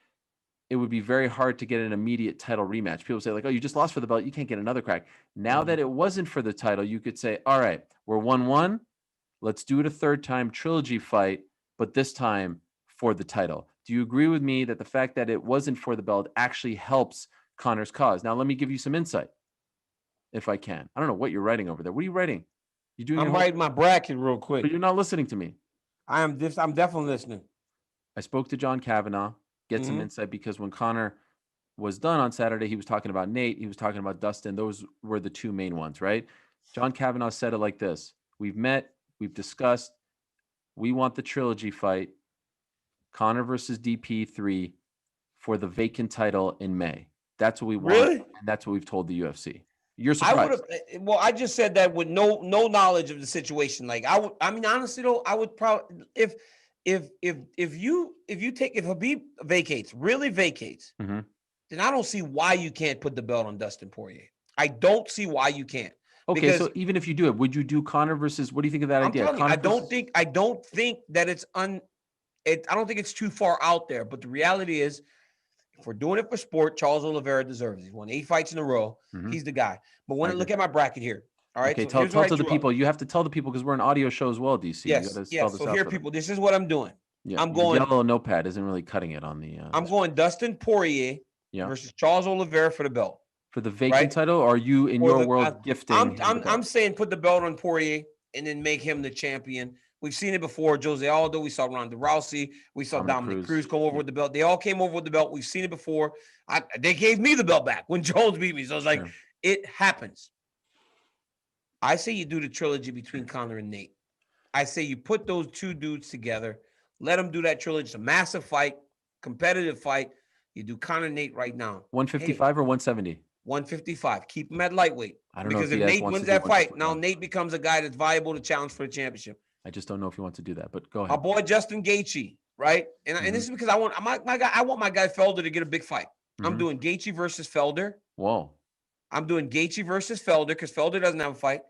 it would be very hard to get an immediate title rematch. People say like, oh, you just lost for the belt. You can't get another crack. Now that it wasn't for the title, you could say, all right, we're 1-1. Let's do it a third time trilogy fight, but this time for the title. Do you agree with me that the fact that it wasn't for the belt actually helps Conor's cause? Now, let me give you some insight, if I can. I don't know what you're writing over there. What are you writing?
I'm writing my bracket real quick.
But you're not listening to me.
I'm definitely listening.
I spoke to John Kavanaugh. Get some insight because when Conor was done on Saturday, he was talking about Nate. He was talking about Dustin. Those were the two main ones, right? John Kavanaugh said it like this. We've met. We've discussed. We want the trilogy fight, Conor versus DP3 for the vacant title in May. That's what we want.
Really?
And that's what we've told the UFC. You're surprised.
I just said that with no knowledge of the situation. Like honestly though, I would probably if Khabib really vacates, then I don't see why you can't put the belt on Dustin Poirier. I don't see why you can't.
Okay, so even if you do it, would you do Conor versus? What do you think of that idea?
I don't think that it's I don't think it's too far out there. But the reality is, if we're doing it for sport, Charles Oliveira deserves it. He's won 8 fights in a row. He's the guy. But when I look at my bracket here, all right.
Okay, tell to the people. You have to tell the people because we're an audio show as well, DC.
Yes. So here, people, this is what I'm doing.
Yeah,
I'm going.
Yellow notepad isn't really cutting it on the.
I'm going Dustin Poirier versus Charles Oliveira for the belt.
For the vacant title, or are you in your world gifting?
I'm saying put the belt on Poirier and then make him the champion. We've seen it before. Jose Aldo. We saw Ronda Rousey. We saw Dominic Cruz come over with the belt. They all came over with the belt. We've seen it before. They gave me the belt back when Jones beat me. So it's like it happens. I say you do the trilogy between Conor and Nate. I say you put those two dudes together, let them do that trilogy. It's a massive fight, competitive fight. You do Conor and Nate right now.
155 or 170?
155. Keep him at lightweight.
I don't know
Because
if
if
he
Nate
wants
wins
to do
that fight, now
155.
Nate becomes a guy that's viable to challenge for the championship.
I just don't know if he wants to do that, but go
My
ahead.
boy Justin Gaethje, right? And this is because I want my guy Felder to get a big fight. I'm doing Gaethje versus Felder.
Whoa.
I'm doing Gaethje versus Felder because Felder doesn't have a fight.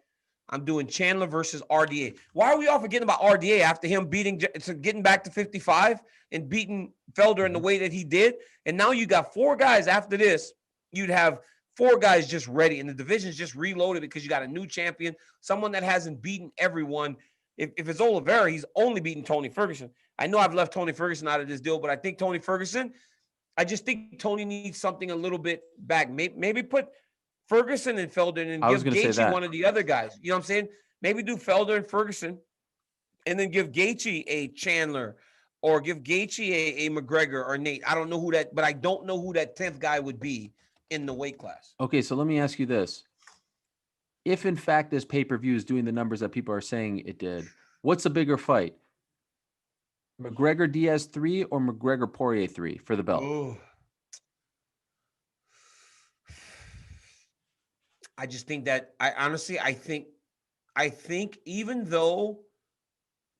I'm doing Chandler versus RDA. Why are we all forgetting about RDA after him getting back to 55 and beating Felder in the way that he did? And now you got 4 guys after this. You'd have 4 guys just ready, and the division's just reloaded because you got a new champion, someone that hasn't beaten everyone. If it's Oliveira, he's only beaten Tony Ferguson. I know I've left Tony Ferguson out of this deal, but I think I just think Tony needs something a little bit back. Maybe put Ferguson and Felder and give Gaethje one of the other guys. You know what I'm saying? Maybe do Felder and Ferguson and then give Gaethje a Chandler or give Gaethje a McGregor or Nate. I don't know who that, but I don't know who that 10th guy would be in the weight class.
Okay, so let me ask you this. If, in fact, this pay-per-view is doing the numbers that people are saying it did, what's a bigger fight? McGregor-Diaz 3 or McGregor-Poirier 3 for the belt?
Ooh. I just think that I think even though,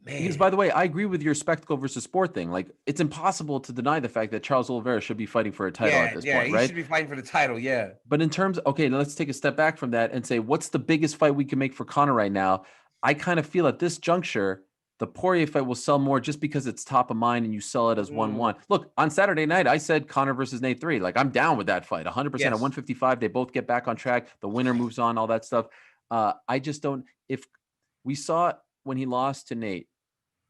man,
because by the way, I agree with your spectacle versus sport thing. Like, it's impossible to deny the fact that Charles Oliveira should be fighting for a title at this point, right?
He should be fighting for the title, yeah.
But in terms, okay, now let's take a step back from that and say, what's the biggest fight we can make for Conor right now? I kind of feel at this juncture, the Poirier fight will sell more just because it's top of mind and you sell it as 1-1. Look, on Saturday night, I said Conor versus Nate 3. Like, I'm down with that fight. 100% at 155. They both get back on track. The winner moves on, all that stuff. I just don't, if we saw it when he lost to Nate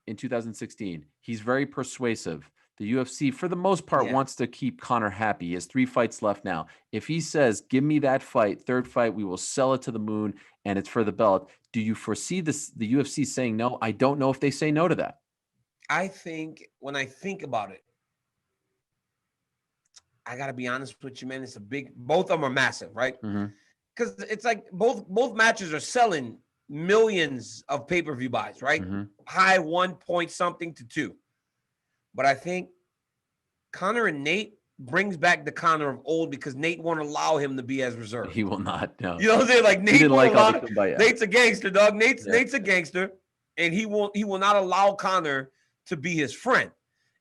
in 2016, he's very persuasive. The UFC, for the most part, wants to keep Conor happy. He has 3 fights left now. If he says, give me that fight, 3rd fight, we will sell it to the moon, and it's for the belt, do you foresee the UFC saying no? I don't know if they say no to that.
I think, when I think about it, I got to be honest with you, man. It's both of them are massive, right? Because it's like both matches are selling millions of pay-per-view buys, right? High 1 point something to 2. But I think Conor and Nate brings back the Conor of old because Nate won't allow him to be as reserved.
He will not. No.
You know what I'm saying? Like Nate won't allow. Nate's a gangster, dog. Nate's a gangster, and he will not allow Conor to be his friend.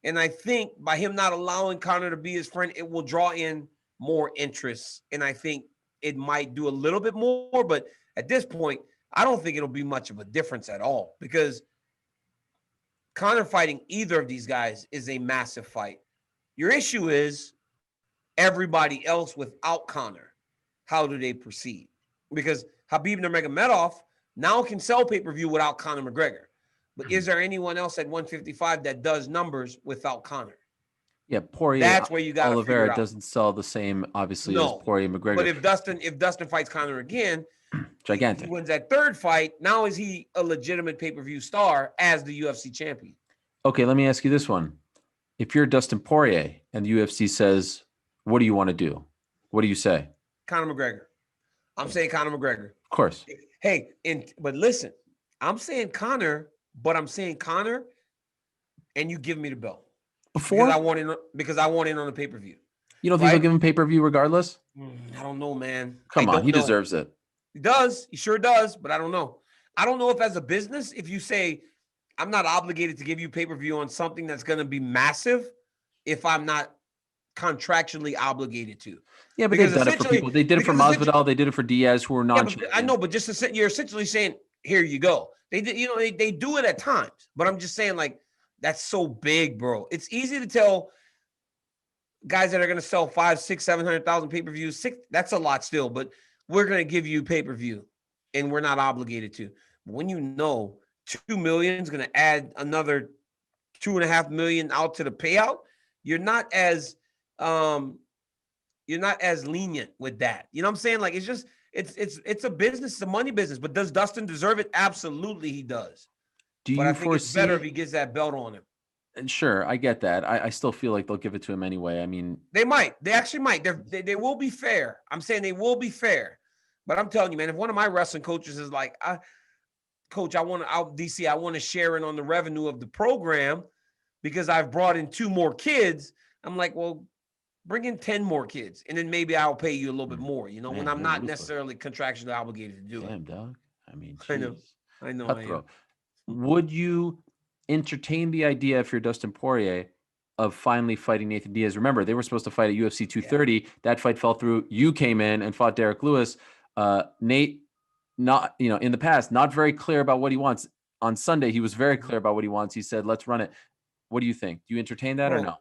And I think by him not allowing Conor to be his friend, it will draw in more interest. And I think it might do a little bit more, but at this point, I don't think it'll be much of a difference at all because Conor fighting either of these guys is a massive fight. Your issue is everybody else without Conor. How do they proceed? Because Khabib Nurmagomedov now can sell pay-per-view without Conor McGregor. But is there anyone else at 155 that does numbers without Conor?
Yeah, Poirier.
That's where you got to
Oliveira doesn't sell the same, obviously, as Poirier McGregor.
But if Dustin fights Conor again,
gigantic.
He wins that 3rd fight. Now is he a legitimate pay-per-view star as the UFC champion?
Okay, let me ask you this one. If you're Dustin Poirier and the UFC says, what do you want to do? What do you say?
Conor McGregor. I'm saying Conor McGregor.
Of course.
Hey, but listen, I'm saying Conor, but I'm saying Conor, and you give me the belt.
Before?
Because I want in on the pay-per-view.
You don't think he'll give him pay-per-view regardless?
I don't know, man.
Come on, he deserves it.
He does. He sure does, but I don't know. I don't know if as a business, if you say, I'm not obligated to give you pay-per-view on something that's going to be massive if I'm not contractually obligated to.
Yeah, but they've done it for people. They did it for Masvidal. They did it for Diaz, who were non-champions.
I know, but you're essentially saying, here you go. They did, they do it at times, but I'm just saying, like, that's so big, bro. It's easy to tell guys that are going to sell 500,000, 600,000, 700,000 pay-per-views. That's a lot still, but we're going to give you pay-per-view and we're not obligated to. But when you know 2 million is going to add another 2.5 million out to the payout, you're not as lenient with that. You know what I'm saying? Like, it's just, it's a business, it's a money business. But does Dustin deserve it? Absolutely, he does. But I think it's better if he gets that belt on him.
And sure, I get that. I still feel like they'll give it to him anyway. I mean,
they might. They actually might. They will be fair. I'm saying they will be fair. But I'm telling you, man, if one of my wrestling coaches is like, Coach, I want to share in on the revenue of the program because I've brought in 2 more kids. I'm like, well, bring in 10 more kids, and then maybe I'll pay you a little bit more, you know,
Man,
when I'm
you're
not
ruthless.
necessarily contractually obligated to do it.
Damn, dog. I mean,
I know.
geez.
I know.
Cutthroat. Would you entertain the idea, if you're Dustin Poirier, of finally fighting Nathan Diaz? Remember, they were supposed to fight at UFC 230. Yeah. That fight fell through. You came in and fought Derek Lewis. Nate, not, in the past, not very clear about what he wants. On Sunday, he was very clear about what he wants. He said, let's run it. What do you think? Do you entertain that or no?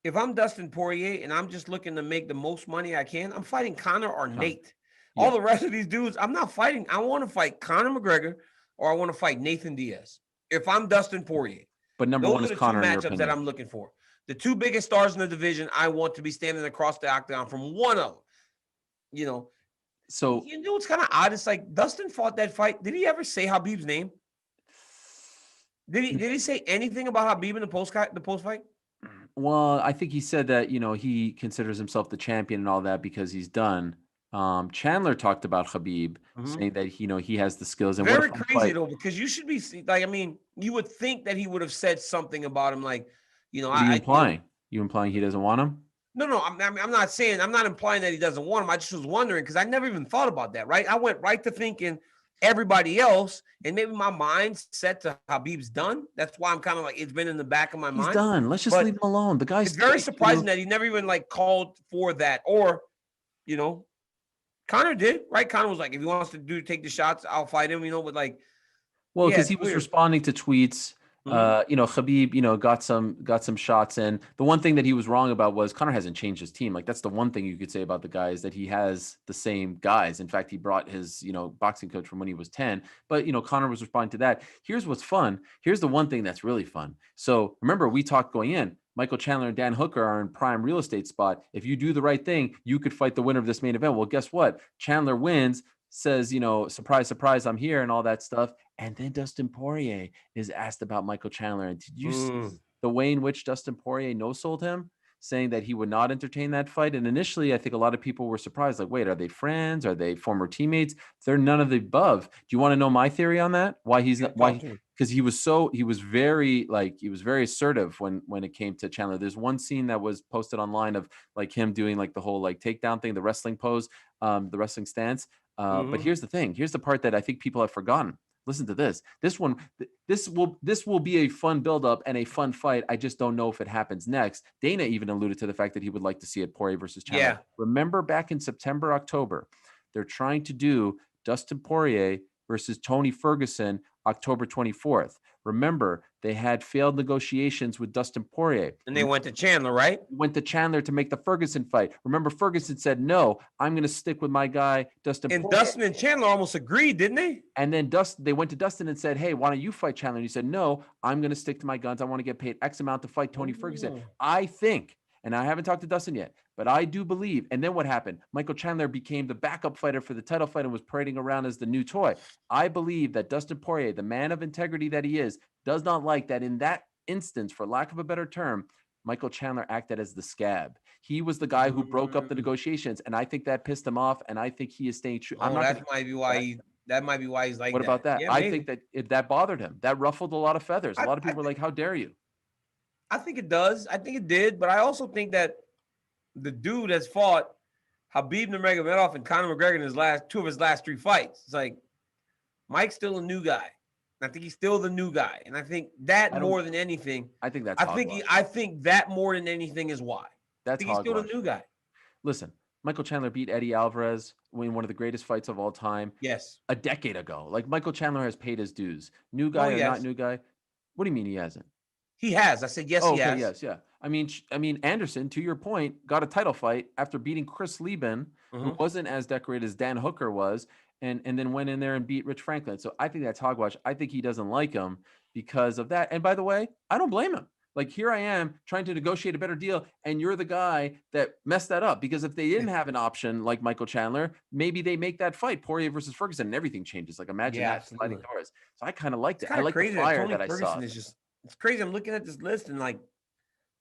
If I'm Dustin Poirier and I'm just looking to make the most money I can, I'm fighting Conor or Nate. Yeah. All the rest of these dudes, I'm not fighting. I want to fight Conor McGregor or I want to fight Nathan Diaz. If I'm Dustin Poirier.
But number one is Conor,
in your opinion. Those are the 2 matchups that I'm looking for. The 2 biggest stars in the division, I want to be standing across the octagon from one of them. So it's kind of odd. It's like Dustin fought that fight. Did he ever say Khabib's name? Did he say anything about Khabib in the post fight?
Well, I think he said that, he considers himself the champion and all that because he's done. Chandler talked about Khabib, saying that, he has the skills. And
very crazy, though, because you should be like, I mean, you would think that he would have said something about him, like,
what are you implying? You implying he doesn't want him?
No, I'm not implying that he doesn't want him. I just was wondering because I never even thought about that, right? I went right to thinking everybody else, and maybe my mind's set to Khabib's done. That's why I'm kind of like, it's been in the back of my mind.
He's done. Let's just leave him alone. The guy's.
It's very surprising that he never even called for that, or, Conor did, right? Conor was like, if he wants to take the shots, I'll fight him.
Well, because he was responding to tweets. Khabib, got some shots in. The one thing that he was wrong about was Conor hasn't changed his team. Like, that's the one thing you could say about the guy is that he has the same guys. In fact, he brought his, boxing coach from when he was 10. But, Conor was responding to that. Here's what's fun. Here's the one thing that's really fun. So remember, we talked going in. Michael Chandler and Dan Hooker are in prime real estate spot. If you do the right thing, you could fight the winner of this main event. Well, guess what? Chandler wins, says, surprise, surprise, I'm here and all that stuff. And then Dustin Poirier is asked about Michael Chandler. And did you see the way in which Dustin Poirier no-sold him, saying that he would not entertain that fight? And initially, I think a lot of people were surprised. Like, wait, are they friends? Are they former teammates? They're none of the above. Do you want to know my theory on that? Why he's not? Why? Because he was very assertive when it came to Chandler. There's one scene that was posted online of him doing the whole takedown thing, the wrestling pose, the wrestling stance. But here's the thing. Here's the part that I think people have forgotten. Listen to this. This will be a fun buildup and a fun fight. I just don't know if it happens next. Dana even alluded to the fact that he would like to see it Poirier versus Chandler. Yeah. Remember back in September, October, they're trying to do Dustin Poirier versus Tony Ferguson October 24th. Remember, they had failed negotiations with Dustin Poirier.
And they went to Chandler, right?
Went to Chandler to make the Ferguson fight. Remember, Ferguson said, no, I'm going to stick with my guy, Dustin Poirier.
And Dustin and Chandler almost agreed, didn't they?
And then they went to Dustin and said, hey, why don't you fight Chandler? And he said, no, I'm going to stick to my guns. I want to get paid X amount to fight Tony Ferguson. I think, and I haven't talked to Dustin yet, but I do believe. And then what happened? Michael Chandler became the backup fighter for the title fight and was parading around as the new toy. I believe that Dustin Poirier, the man of integrity that he is, does not like that in that instance, for lack of a better term, Michael Chandler acted as the scab. He was the guy who broke up the negotiations, and I think that pissed him off, and I think he is staying true.
That might be why he's like that.
What about that?
Yeah,
I think that that bothered him. That ruffled a lot of feathers. A lot of people were like, how dare you?
I think it does. I think it did, but I also think that the dude has fought Khabib Nurmagomedov and Conor McGregor in two of his last 3 fights. It's like Mike's still a new guy. I think he's still the new guy, and I think that more than anything.
I think that's.
I think that more than anything is why.
That's.
He's still the new guy.
Listen, Michael Chandler beat Eddie Alvarez in one of the greatest fights of all time.
Yes.
A decade ago. Michael Chandler has paid his dues. New guy or not new guy? What do you mean he hasn't?
He has. I said yes. He has.
Yes, yeah. I mean, Anderson, to your point, got a title fight after beating Chris Lieben, who wasn't as decorated as Dan Hooker was. And then went in there and beat Rich Franklin. So I think that's hogwash. I think he doesn't like him because of that. And by the way, I don't blame him. Here I am trying to negotiate a better deal, and you're the guy that messed that up. Because if they didn't have an option like Michael Chandler, maybe they make that fight, Poirier versus Ferguson, and everything changes. Imagine that sliding doors. So I kind of liked it. I like the fire that I saw.
It's crazy. I'm looking at this list, and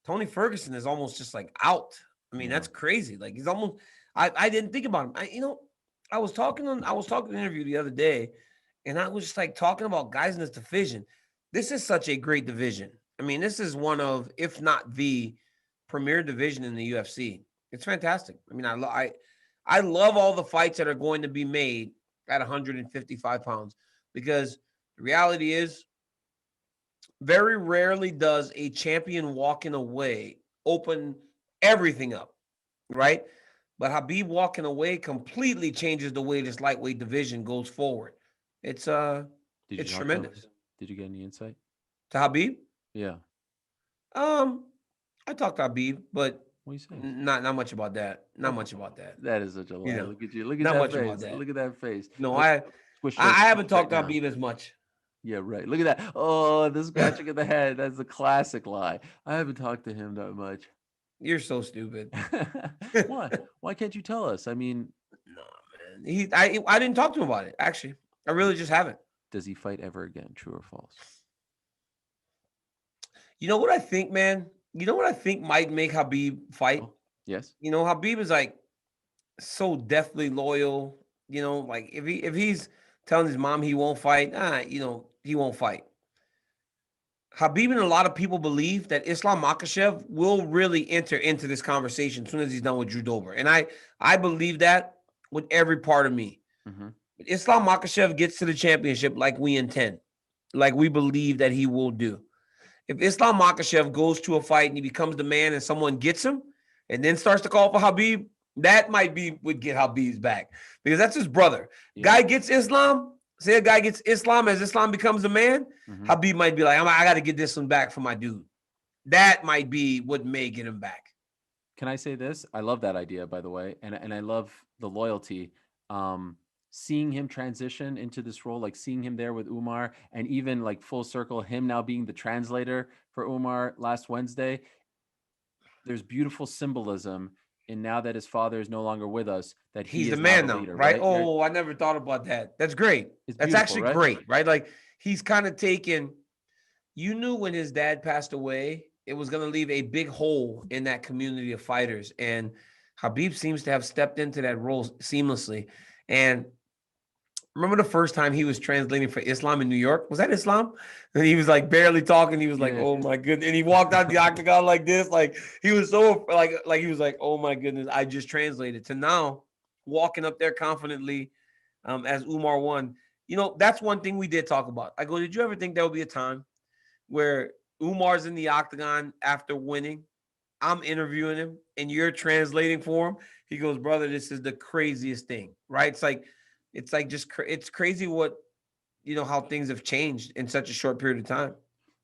Tony Ferguson is almost just out. I mean, that's crazy. He's almost. I didn't think about him. I was talking in an interview the other day, and I was just like talking about guys in this division. This is such a great division. I mean, this is one of, if not the premier division in the UFC. It's fantastic. I mean, I love all the fights that are going to be made at 155 pounds, because the reality is, very rarely does a champion walking away open everything up, right? But Khabib walking away completely changes the way this lightweight division goes forward. It's tremendous.
Did you get any insight
To Khabib?
Yeah.
I talked to Khabib, but
What are you saying?
not much about that. Not much about that.
That is such a lie.
You know,
Look at you. Look at
not
that
much
face.
about that.
Look at that face.
No,
Let's
I haven't talked to Khabib as much.
Yeah, right. Look at that. Oh, the scratching of the head. That's a classic lie. I haven't talked to him that much.
You're so stupid.
Why? Why can't you tell us? I mean,
no, man. I didn't talk to him about it, actually. I really just haven't.
Does he fight ever again? True or false?
You know what I think, man? You know what I think might make Khabib fight?
Oh, yes.
You know, Khabib is like so deathly loyal. You know, like if he's telling his mom he won't fight, he won't fight. Khabib and a lot of people believe that Islam Makhachev will really enter into this conversation as soon as he's done with Drew Dober. And I believe that with every part of me.
Mm-hmm.
Islam Makhachev gets to the championship like we intend, like we believe that he will do. If Islam Makhachev goes to a fight and he becomes the man and someone gets him and then starts to call for Khabib, that might would get Khabib's back, because that's his brother. Yeah. Guy gets Islam. Say a guy gets Islam, as Islam becomes the man, mm-hmm. Khabib might be like, I got to get this one back for my dude. That might be what may get him back.
Can I say this? I love that idea, by the way. And I love the loyalty. Seeing him transition into this role, like seeing him there with Umar, and even like full circle, him now being the translator for Umar last Wednesday. There's beautiful symbolism. And now that his father is no longer with us, that
he's the man now, leader, right? Oh, I never thought about that. That's great. That's actually great, right? Like he's kind of taken. You knew when his dad passed away, it was going to leave a big hole in that community of fighters, and Khabib seems to have stepped into that role seamlessly. And remember the first time he was translating for Islam in New York? Was that Islam? And he was like barely talking. He was like, "Oh my goodness!" And he walked out the octagon like this, like he was so like he was like, "Oh my goodness!" I just translated to now walking up there confidently as Umar won. You know, that's one thing we did talk about. I go, did you ever think there would be a time where Umar's in the octagon after winning? I'm interviewing him and you're translating for him. He goes, "Brother, this is the craziest thing," right? It's crazy what, how things have changed in such a short period of time.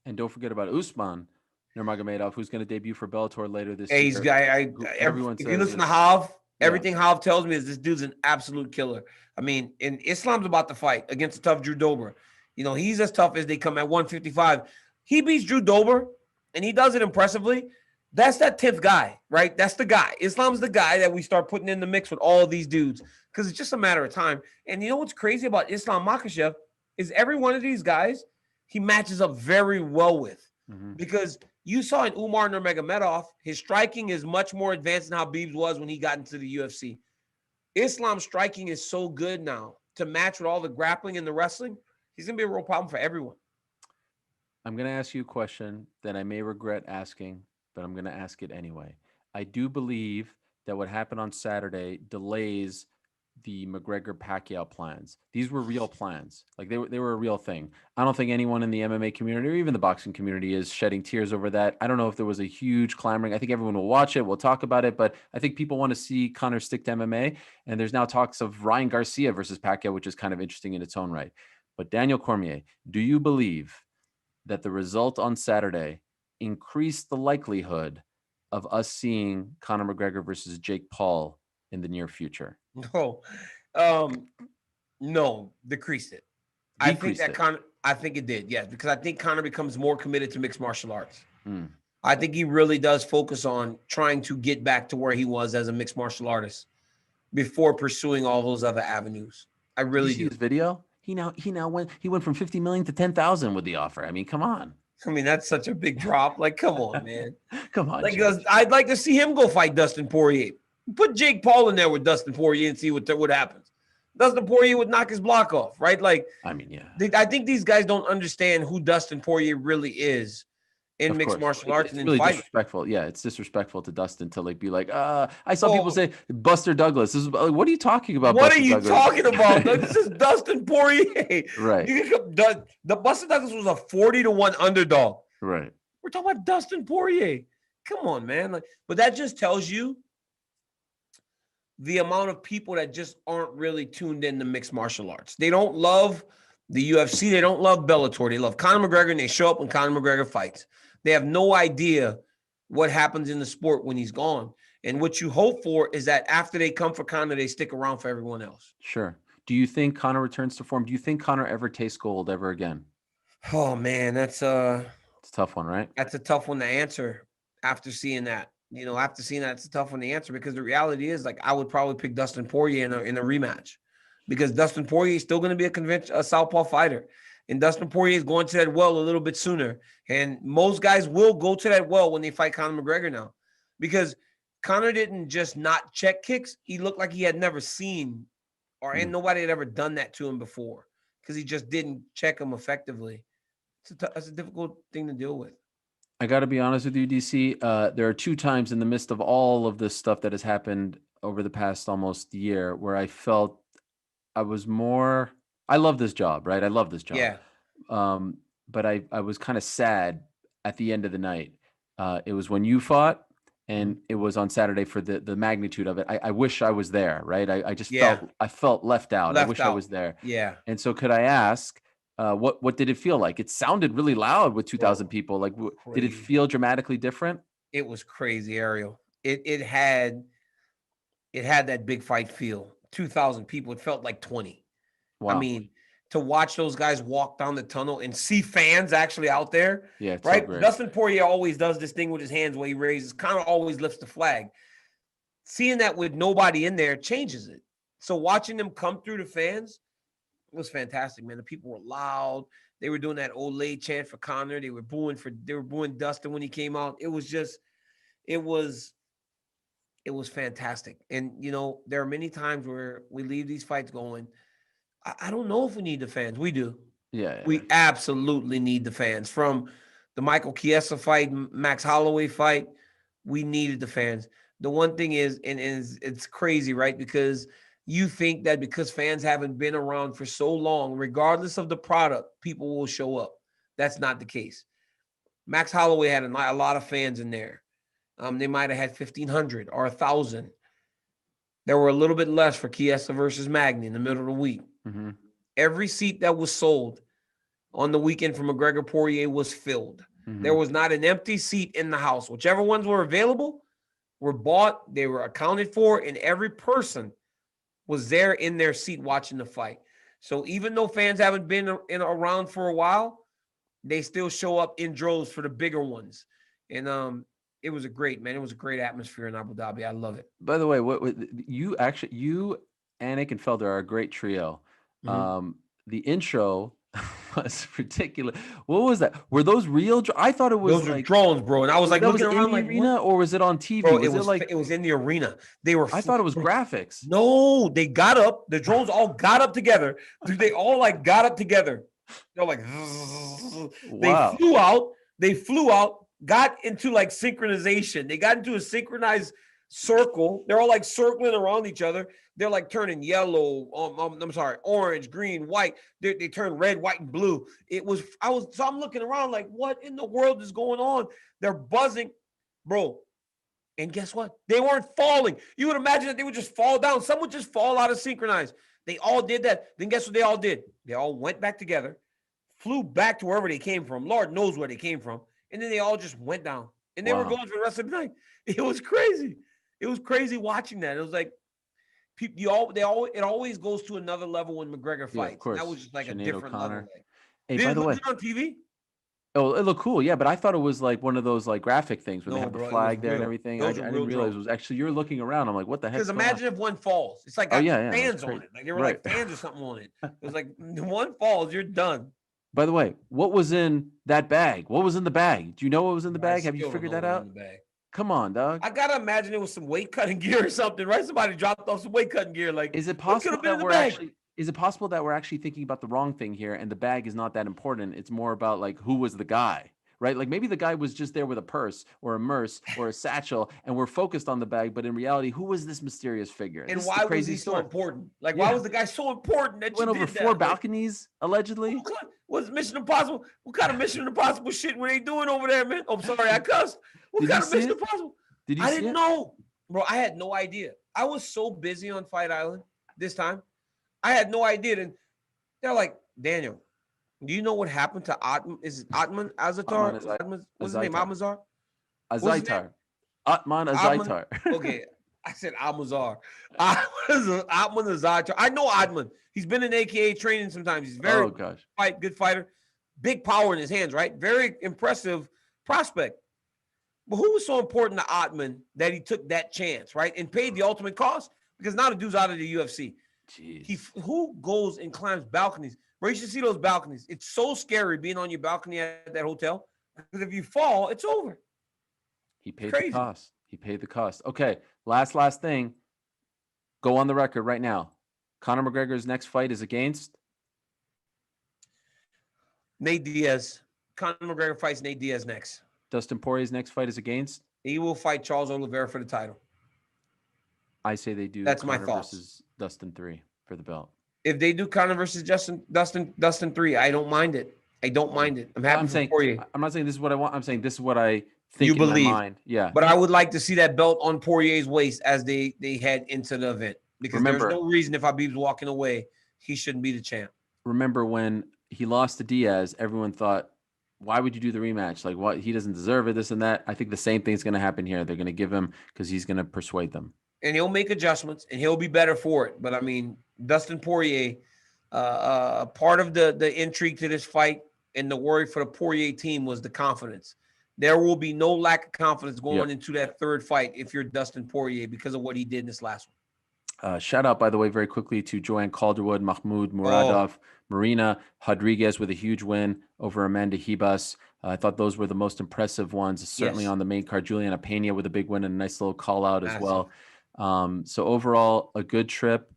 And don't forget about Usman Nurmagomedov, who's going to debut for Bellator later this
year. If you listen to Hav, everything Hav tells me is this dude's an absolute killer. I mean, and Islam's about to fight against a tough Drew Dober. He's as tough as they come at 155. He beats Drew Dober, and he does it impressively. That's that 10th guy, right? That's the guy. Islam's the guy that we start putting in the mix with all these dudes, because it's just a matter of time. And you know what's crazy about Islam Makhachev is every one of these guys he matches up very well with, because you saw in Umar Nurmagomedov, his striking is much more advanced than Khabib's was when he got into the UFC. Islam's striking is so good now to match with all the grappling and the wrestling. He's going to be a real problem for everyone.
I'm going to ask you a question that I may regret asking, but I'm going to ask it anyway. I do believe that what happened on Saturday delays the McGregor-Pacquiao plans. These were real plans. Like they were a real thing. I don't think anyone in the MMA community or even the boxing community is shedding tears over that. I don't know if there was a huge clamoring. I think everyone will watch it. We'll talk about it, but I think people want to see Conor stick to MMA. And there's now talks of Ryan Garcia versus Pacquiao, which is kind of interesting in its own right. But Daniel Cormier, do you believe that the result on Saturday increased the likelihood of us seeing Conor McGregor versus Jake Paul in the near future?
No, decreased it. I think it did, yes, because I think Conor becomes more committed to mixed martial arts. I think he really does focus on trying to get back to where he was as a mixed martial artist before pursuing all those other avenues. I really do.
Did you see his video? He went from 50 million to 10,000 with the offer. I mean, come on.
I mean, that's such a big drop. Like, come on, man.
Come on.
Like, I'd like to see him go fight Dustin Poirier. Put Jake Paul in there with Dustin Poirier and see what happens. Dustin Poirier would knock his block off, right? Like,
I mean, yeah.
I think these guys don't understand who Dustin Poirier really is in mixed martial arts
it's
and
really
in fighting.
disrespectful. Yeah, it's disrespectful to Dustin to like be like, I saw people say Buster Douglas. This is like, what are you talking about?
What
Buster
are you
Douglas?
talking about? This is Dustin Poirier.
Right.
The Buster Douglas was a 40-1 underdog.
Right.
We're talking about Dustin Poirier. Come on, man. Like, but that just tells you the amount of people that just aren't really tuned into mixed martial arts. They don't love the UFC. They don't love Bellator. They love Conor McGregor, and they show up when Conor McGregor fights. They have no idea what happens in the sport when he's gone. And what you hope for is that after they come for Conor, they stick around for everyone else.
Sure. Do you think Conor returns to form? Do you think Conor ever tastes gold ever again?
Oh, man, it's a
tough one, right?
That's a tough one to answer after seeing that. It's a tough one to answer because the reality is, like, I would probably pick Dustin Poirier in a rematch because Dustin Poirier is still going to be a southpaw fighter. And Dustin Poirier is going to that well a little bit sooner. And most guys will go to that well when they fight Conor McGregor now because Conor didn't just not check kicks. He looked like he had never seen and nobody had ever done that to him before because he just didn't check him effectively. It's a difficult thing to deal with.
I got to be honest with you, DC. There are 2 times in the midst of all of this stuff that has happened over the past almost year where I felt I was more. I love this job, right? I love this job.
Yeah.
But I was kind of sad at the end of the night. It was when you fought, and it was on Saturday for the magnitude of it. I wish I was there, right? I just felt left out. I wish I was there.
Yeah.
And so could I ask, what did it feel like? It sounded really loud with 2,000 people. Like, did it feel dramatically different?
It was crazy, Ariel. It had that big fight feel. 2,000 people. It felt like 20. Wow. I mean, to watch those guys walk down the tunnel and see fans actually out there.
Yeah, it's
right.
So great.
Dustin Poirier always does this thing with his hands where he raises, kind of always lifts the flag. Seeing that with nobody in there changes it. So watching them come through the fans was fantastic, man. The people were loud. They were doing that Olay chant for Conor. They were booing Dustin when he came out. It was fantastic. And there are many times where we leave these fights going, I don't know if we need the fans. We do.
Yeah.
We absolutely need the fans. From the Michael Chiesa fight, Max Holloway fight, we needed the fans. The one thing is, and it's crazy, right? Because you think that because fans haven't been around for so long, regardless of the product, people will show up. That's not the case. Max Holloway had a lot of fans in there. They might have had 1,500 or 1,000. There were a little bit less for Chiesa versus Magny in the middle of the week.
Mm-hmm.
Every seat that was sold on the weekend for McGregor Poirier was filled. Mm-hmm. There was not an empty seat in the house. Whichever ones were available were bought, they were accounted for, and every person was there in their seat watching the fight. So even though fans haven't been around for a while, they still show up in droves for the bigger ones. And it was a great atmosphere in Abu Dhabi. I love it.
By the way, you, Anik, and Felder are a great trio. Mm-hmm. The intro was ridiculous. What was that? Were those real? I thought it was
those drones, bro. And I was like, looking around
like, arena, or was it on TV?
Bro, it was in the arena.
I thought it was graphics.
No, they got up. The drones all got up together. They all got up together. They're like, wow. They flew out, got into synchronization. They got into a synchronized circle. They're all circling around each other. They're turning yellow, orange, green, white. They turn red, white, and blue. So I'm looking around like, what in the world is going on? They're buzzing, bro. And guess what? They weren't falling. You would imagine that they would just fall down. Some would just fall out of synchronize. They all did that. Then guess what they all did? They all went back together, flew back to wherever they came from. Lord knows where they came from. And then they all just went down. And they were going for the rest of the night. It was crazy. It was crazy watching that. It was like, it always goes to another level when McGregor fights. Yeah, of course. That was just Sinead a different
O'Connor.
Level.
Hey, by the way,
on TV?
Oh, it looked cool, yeah. But I thought it was one of those graphic things where they have the flag there and everything. I didn't realize it was actually. You're looking around. I'm like, what the heck?
Because imagine if one falls. It's like fans on it. Like they were fans or something on it. It was like one falls, you're done.
By the way, what was in that bag? What was in the bag? Do you know what was in the bag? Have you figured that out? Come on, dog.
I gotta imagine it was some weight cutting gear or something, right? Somebody dropped off some weight cutting gear. Like,
is it possible that we're actually thinking about the wrong thing here, and the bag is not that important? It's more about like who was the guy, right? Like maybe the guy was just there with a purse or a merce or a satchel, and we're focused on the bag, but in reality, who was this mysterious figure?
And
this
why was he so important? Like, why was the guy so important that
went over 4 balconies allegedly?
Was Mission Impossible? What kind of Mission Impossible shit were they doing over there, man? Oh, sorry, I cussed. What kind of Mission Impossible? I didn't know, bro. I had no idea. I was so busy on Fight Island this time. I had no idea. And they're like, Daniel, do you know what happened to Atman? Is it Atman Azatar? What's his name? Amazar?
Azaitar. Atman Azaitar.
Okay. I said Amazar. Atman Azaitar. I know Atman. He's been in AKA training sometimes. He's very good fighter. Big power in his hands, right? Very impressive prospect. But who was so important to Atman that he took that chance, right? And paid the ultimate cost? Because now the dude's out of the UFC.
Jeez.
Who goes and climbs balconies? Bro, you should see those balconies. It's so scary being on your balcony at that hotel. Because if you fall, it's over.
He paid the cost. He paid the cost. Okay, last thing. Go on the record right now. Conor McGregor's next fight is against?
Nate Diaz. Conor McGregor fights Nate Diaz next.
Dustin Poirier's next fight is against?
He will fight Charles Oliveira for the title.
I say they do.
That's
Conor
my thoughts.
Versus Dustin 3 for the belt.
If they do Conor versus Dustin 3, I don't mind it. I don't mind it. I'm happy for Poirier.
I'm not saying this is what I want. I'm saying this is what I think
you believe.
In my mind. Yeah.
But I would like to see that belt on Poirier's waist as they head into the event. Because there's no reason if Habib's walking away, he shouldn't be the champ.
Remember when he lost to Diaz, everyone thought, why would you do the rematch? Like, what? He doesn't deserve it, this and that. I think the same thing's going to happen here. They're going to give him because he's going to persuade them.
And he'll make adjustments, and he'll be better for it. But, I mean, Dustin Poirier, part of the intrigue to this fight and the worry for the Poirier team was the confidence. There will be no lack of confidence going into that third fight if you're Dustin Poirier because of what he did in this last one.
Shout out, by the way, very quickly to Joanne Calderwood, Mahmoud Muradov, Marina Rodriguez with a huge win over Amanda Ribas. I thought those were the most impressive ones, certainly on the main card. Juliana Pena with a big win and a nice little call out as well. So overall, a good trip.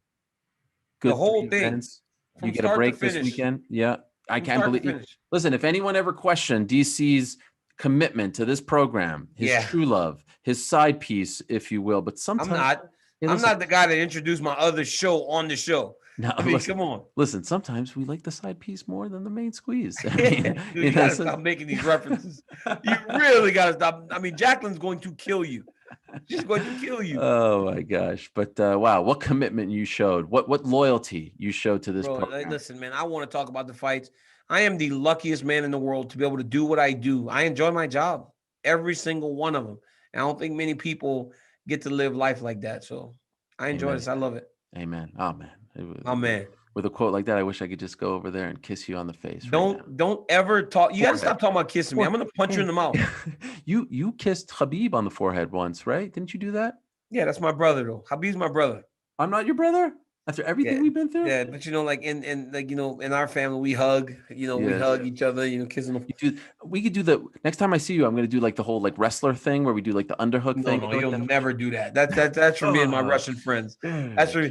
Good
the whole thing.
Events. You get a break this weekend. Yeah. I can't believe it. Listen, if anyone ever questioned DC's commitment to this program, his true love, his side piece, if you will, but sometimes
I'm not the guy that introduced my other show on the show.
No,
I mean, come on.
Listen, sometimes we like the side piece more than the main squeeze. I
mean, dude, you gotta stop making these references. You really gotta stop. I mean, Jacqueline's going to kill you. She's going to kill you.
Oh my gosh! But wow, what commitment you showed! What loyalty you showed to this program.
Listen, man, I want to talk about the fights. I am the luckiest man in the world to be able to do what I do. I enjoy my job, every single one of them. And I don't think many people get to live life like that. So I enjoy this. I love it.
Amen. Oh man.
Man.
With a quote like that, I wish I could just go over there and kiss you on the face.
Don't ever talk. You gotta stop talking about kissing me. I'm gonna punch you in the mouth.
You kissed Habib on the forehead once, right? Didn't you do that?
Yeah, that's my brother though. Habib's my brother.
I'm not your brother? After everything we've been through?
Yeah, but like in our family, we hug, we hug each other, kissing them.
We could do next time I see you, I'm going to do like the whole like wrestler thing where we do like the underhook thing.
No, you'll never do that. That's for me and my Russian friends. That's for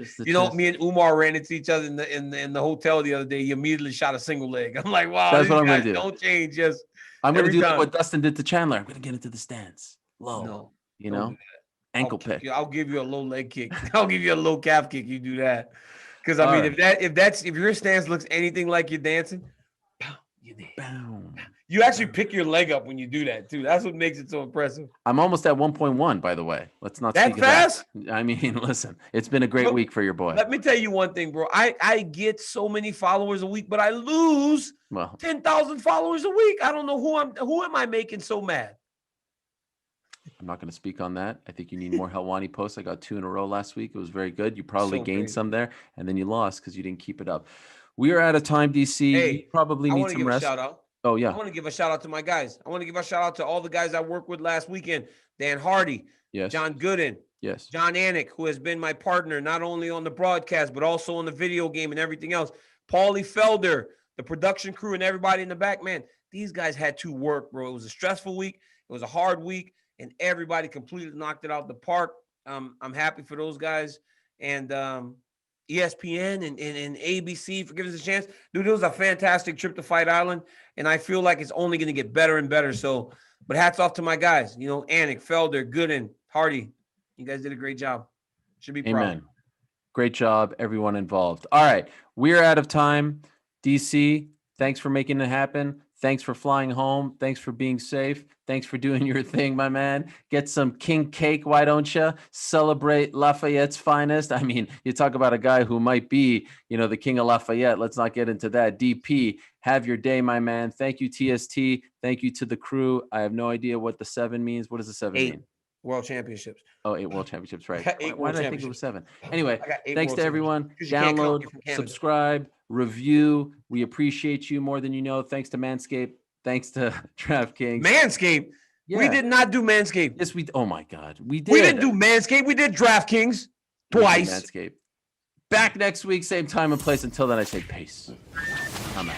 me and Umar ran into each other in the hotel the other day. He immediately shot a single leg. I'm like, wow,
that's what I'm going to do.
Don't change. Just
I'm going to do what Dustin did to Chandler. I'm going to get into the stance. Low.
No,
ankle pick.
I'll give you a low leg kick. I'll give you a low calf kick. You do that. Because I mean, if your stance looks anything like you're dancing, you actually pick your leg up when you do that too. That's what makes it so impressive.
I'm almost at 1.1, by the way. Let's not
that fast.
I mean, listen, it's been a great week for your boy.
Let me tell you one thing, bro. I get so many followers a week, but I lose 10,000 followers a week. I don't know who am I making so mad.
I'm not going to speak on that. I think you need more Helwani posts. I got 2 in a row last week. It was very good. You probably gained some there, and then you lost because you didn't keep it up. We are out of time, DC.
Hey,
you probably need some rest.
Shout out.
Oh, yeah.
I want to give a shout out to my guys. I want to give a shout out to all the guys I worked with last weekend. Dan Hardy.
Yes.
John Gooden.
Yes.
John Anik, who has been my partner, not only on the broadcast, but also on the video game and everything else. Paulie Felder, the production crew, and everybody in the back. Man, these guys had to work, bro. It was a stressful week. It was a hard week. and everybody completely knocked it out of the park. I'm happy for those guys. And ESPN and ABC for giving us a chance. Dude, it was a fantastic trip to Fight Island, and I feel like it's only going to get better and better. So, but hats off to my guys, Anik, Felder, Gooden, Hardy. You guys did a great job. Should be proud.
Amen. Great job, everyone involved. All right, we're out of time. DC, thanks for making it happen. Thanks for flying home. Thanks for being safe. Thanks for doing your thing, my man. Get some king cake, why don't you? Celebrate Lafayette's finest. I mean, you talk about a guy who might be, the king of Lafayette. Let's not get into that. DP, have your day, my man. Thank you, TST. Thank you to the crew. I have no idea what the 7 means. What does the 7 mean?
World Championships.
Oh, 8 World Championships, right.
Why
did I think it was 7? Anyway, thanks to everyone. Download, subscribe, review. We appreciate you more than you know. Thanks to Manscaped. Thanks to DraftKings.
Manscaped? Yeah. We did not do Manscaped.
Yes, oh my God. We did.
We didn't do Manscaped. We did DraftKings twice.
Manscaped. Back next week, same time and place. Until then, I say peace. I'm out.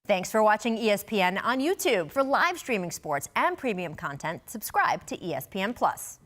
Thanks for watching ESPN on YouTube. For live streaming sports and premium content, subscribe to ESPN+.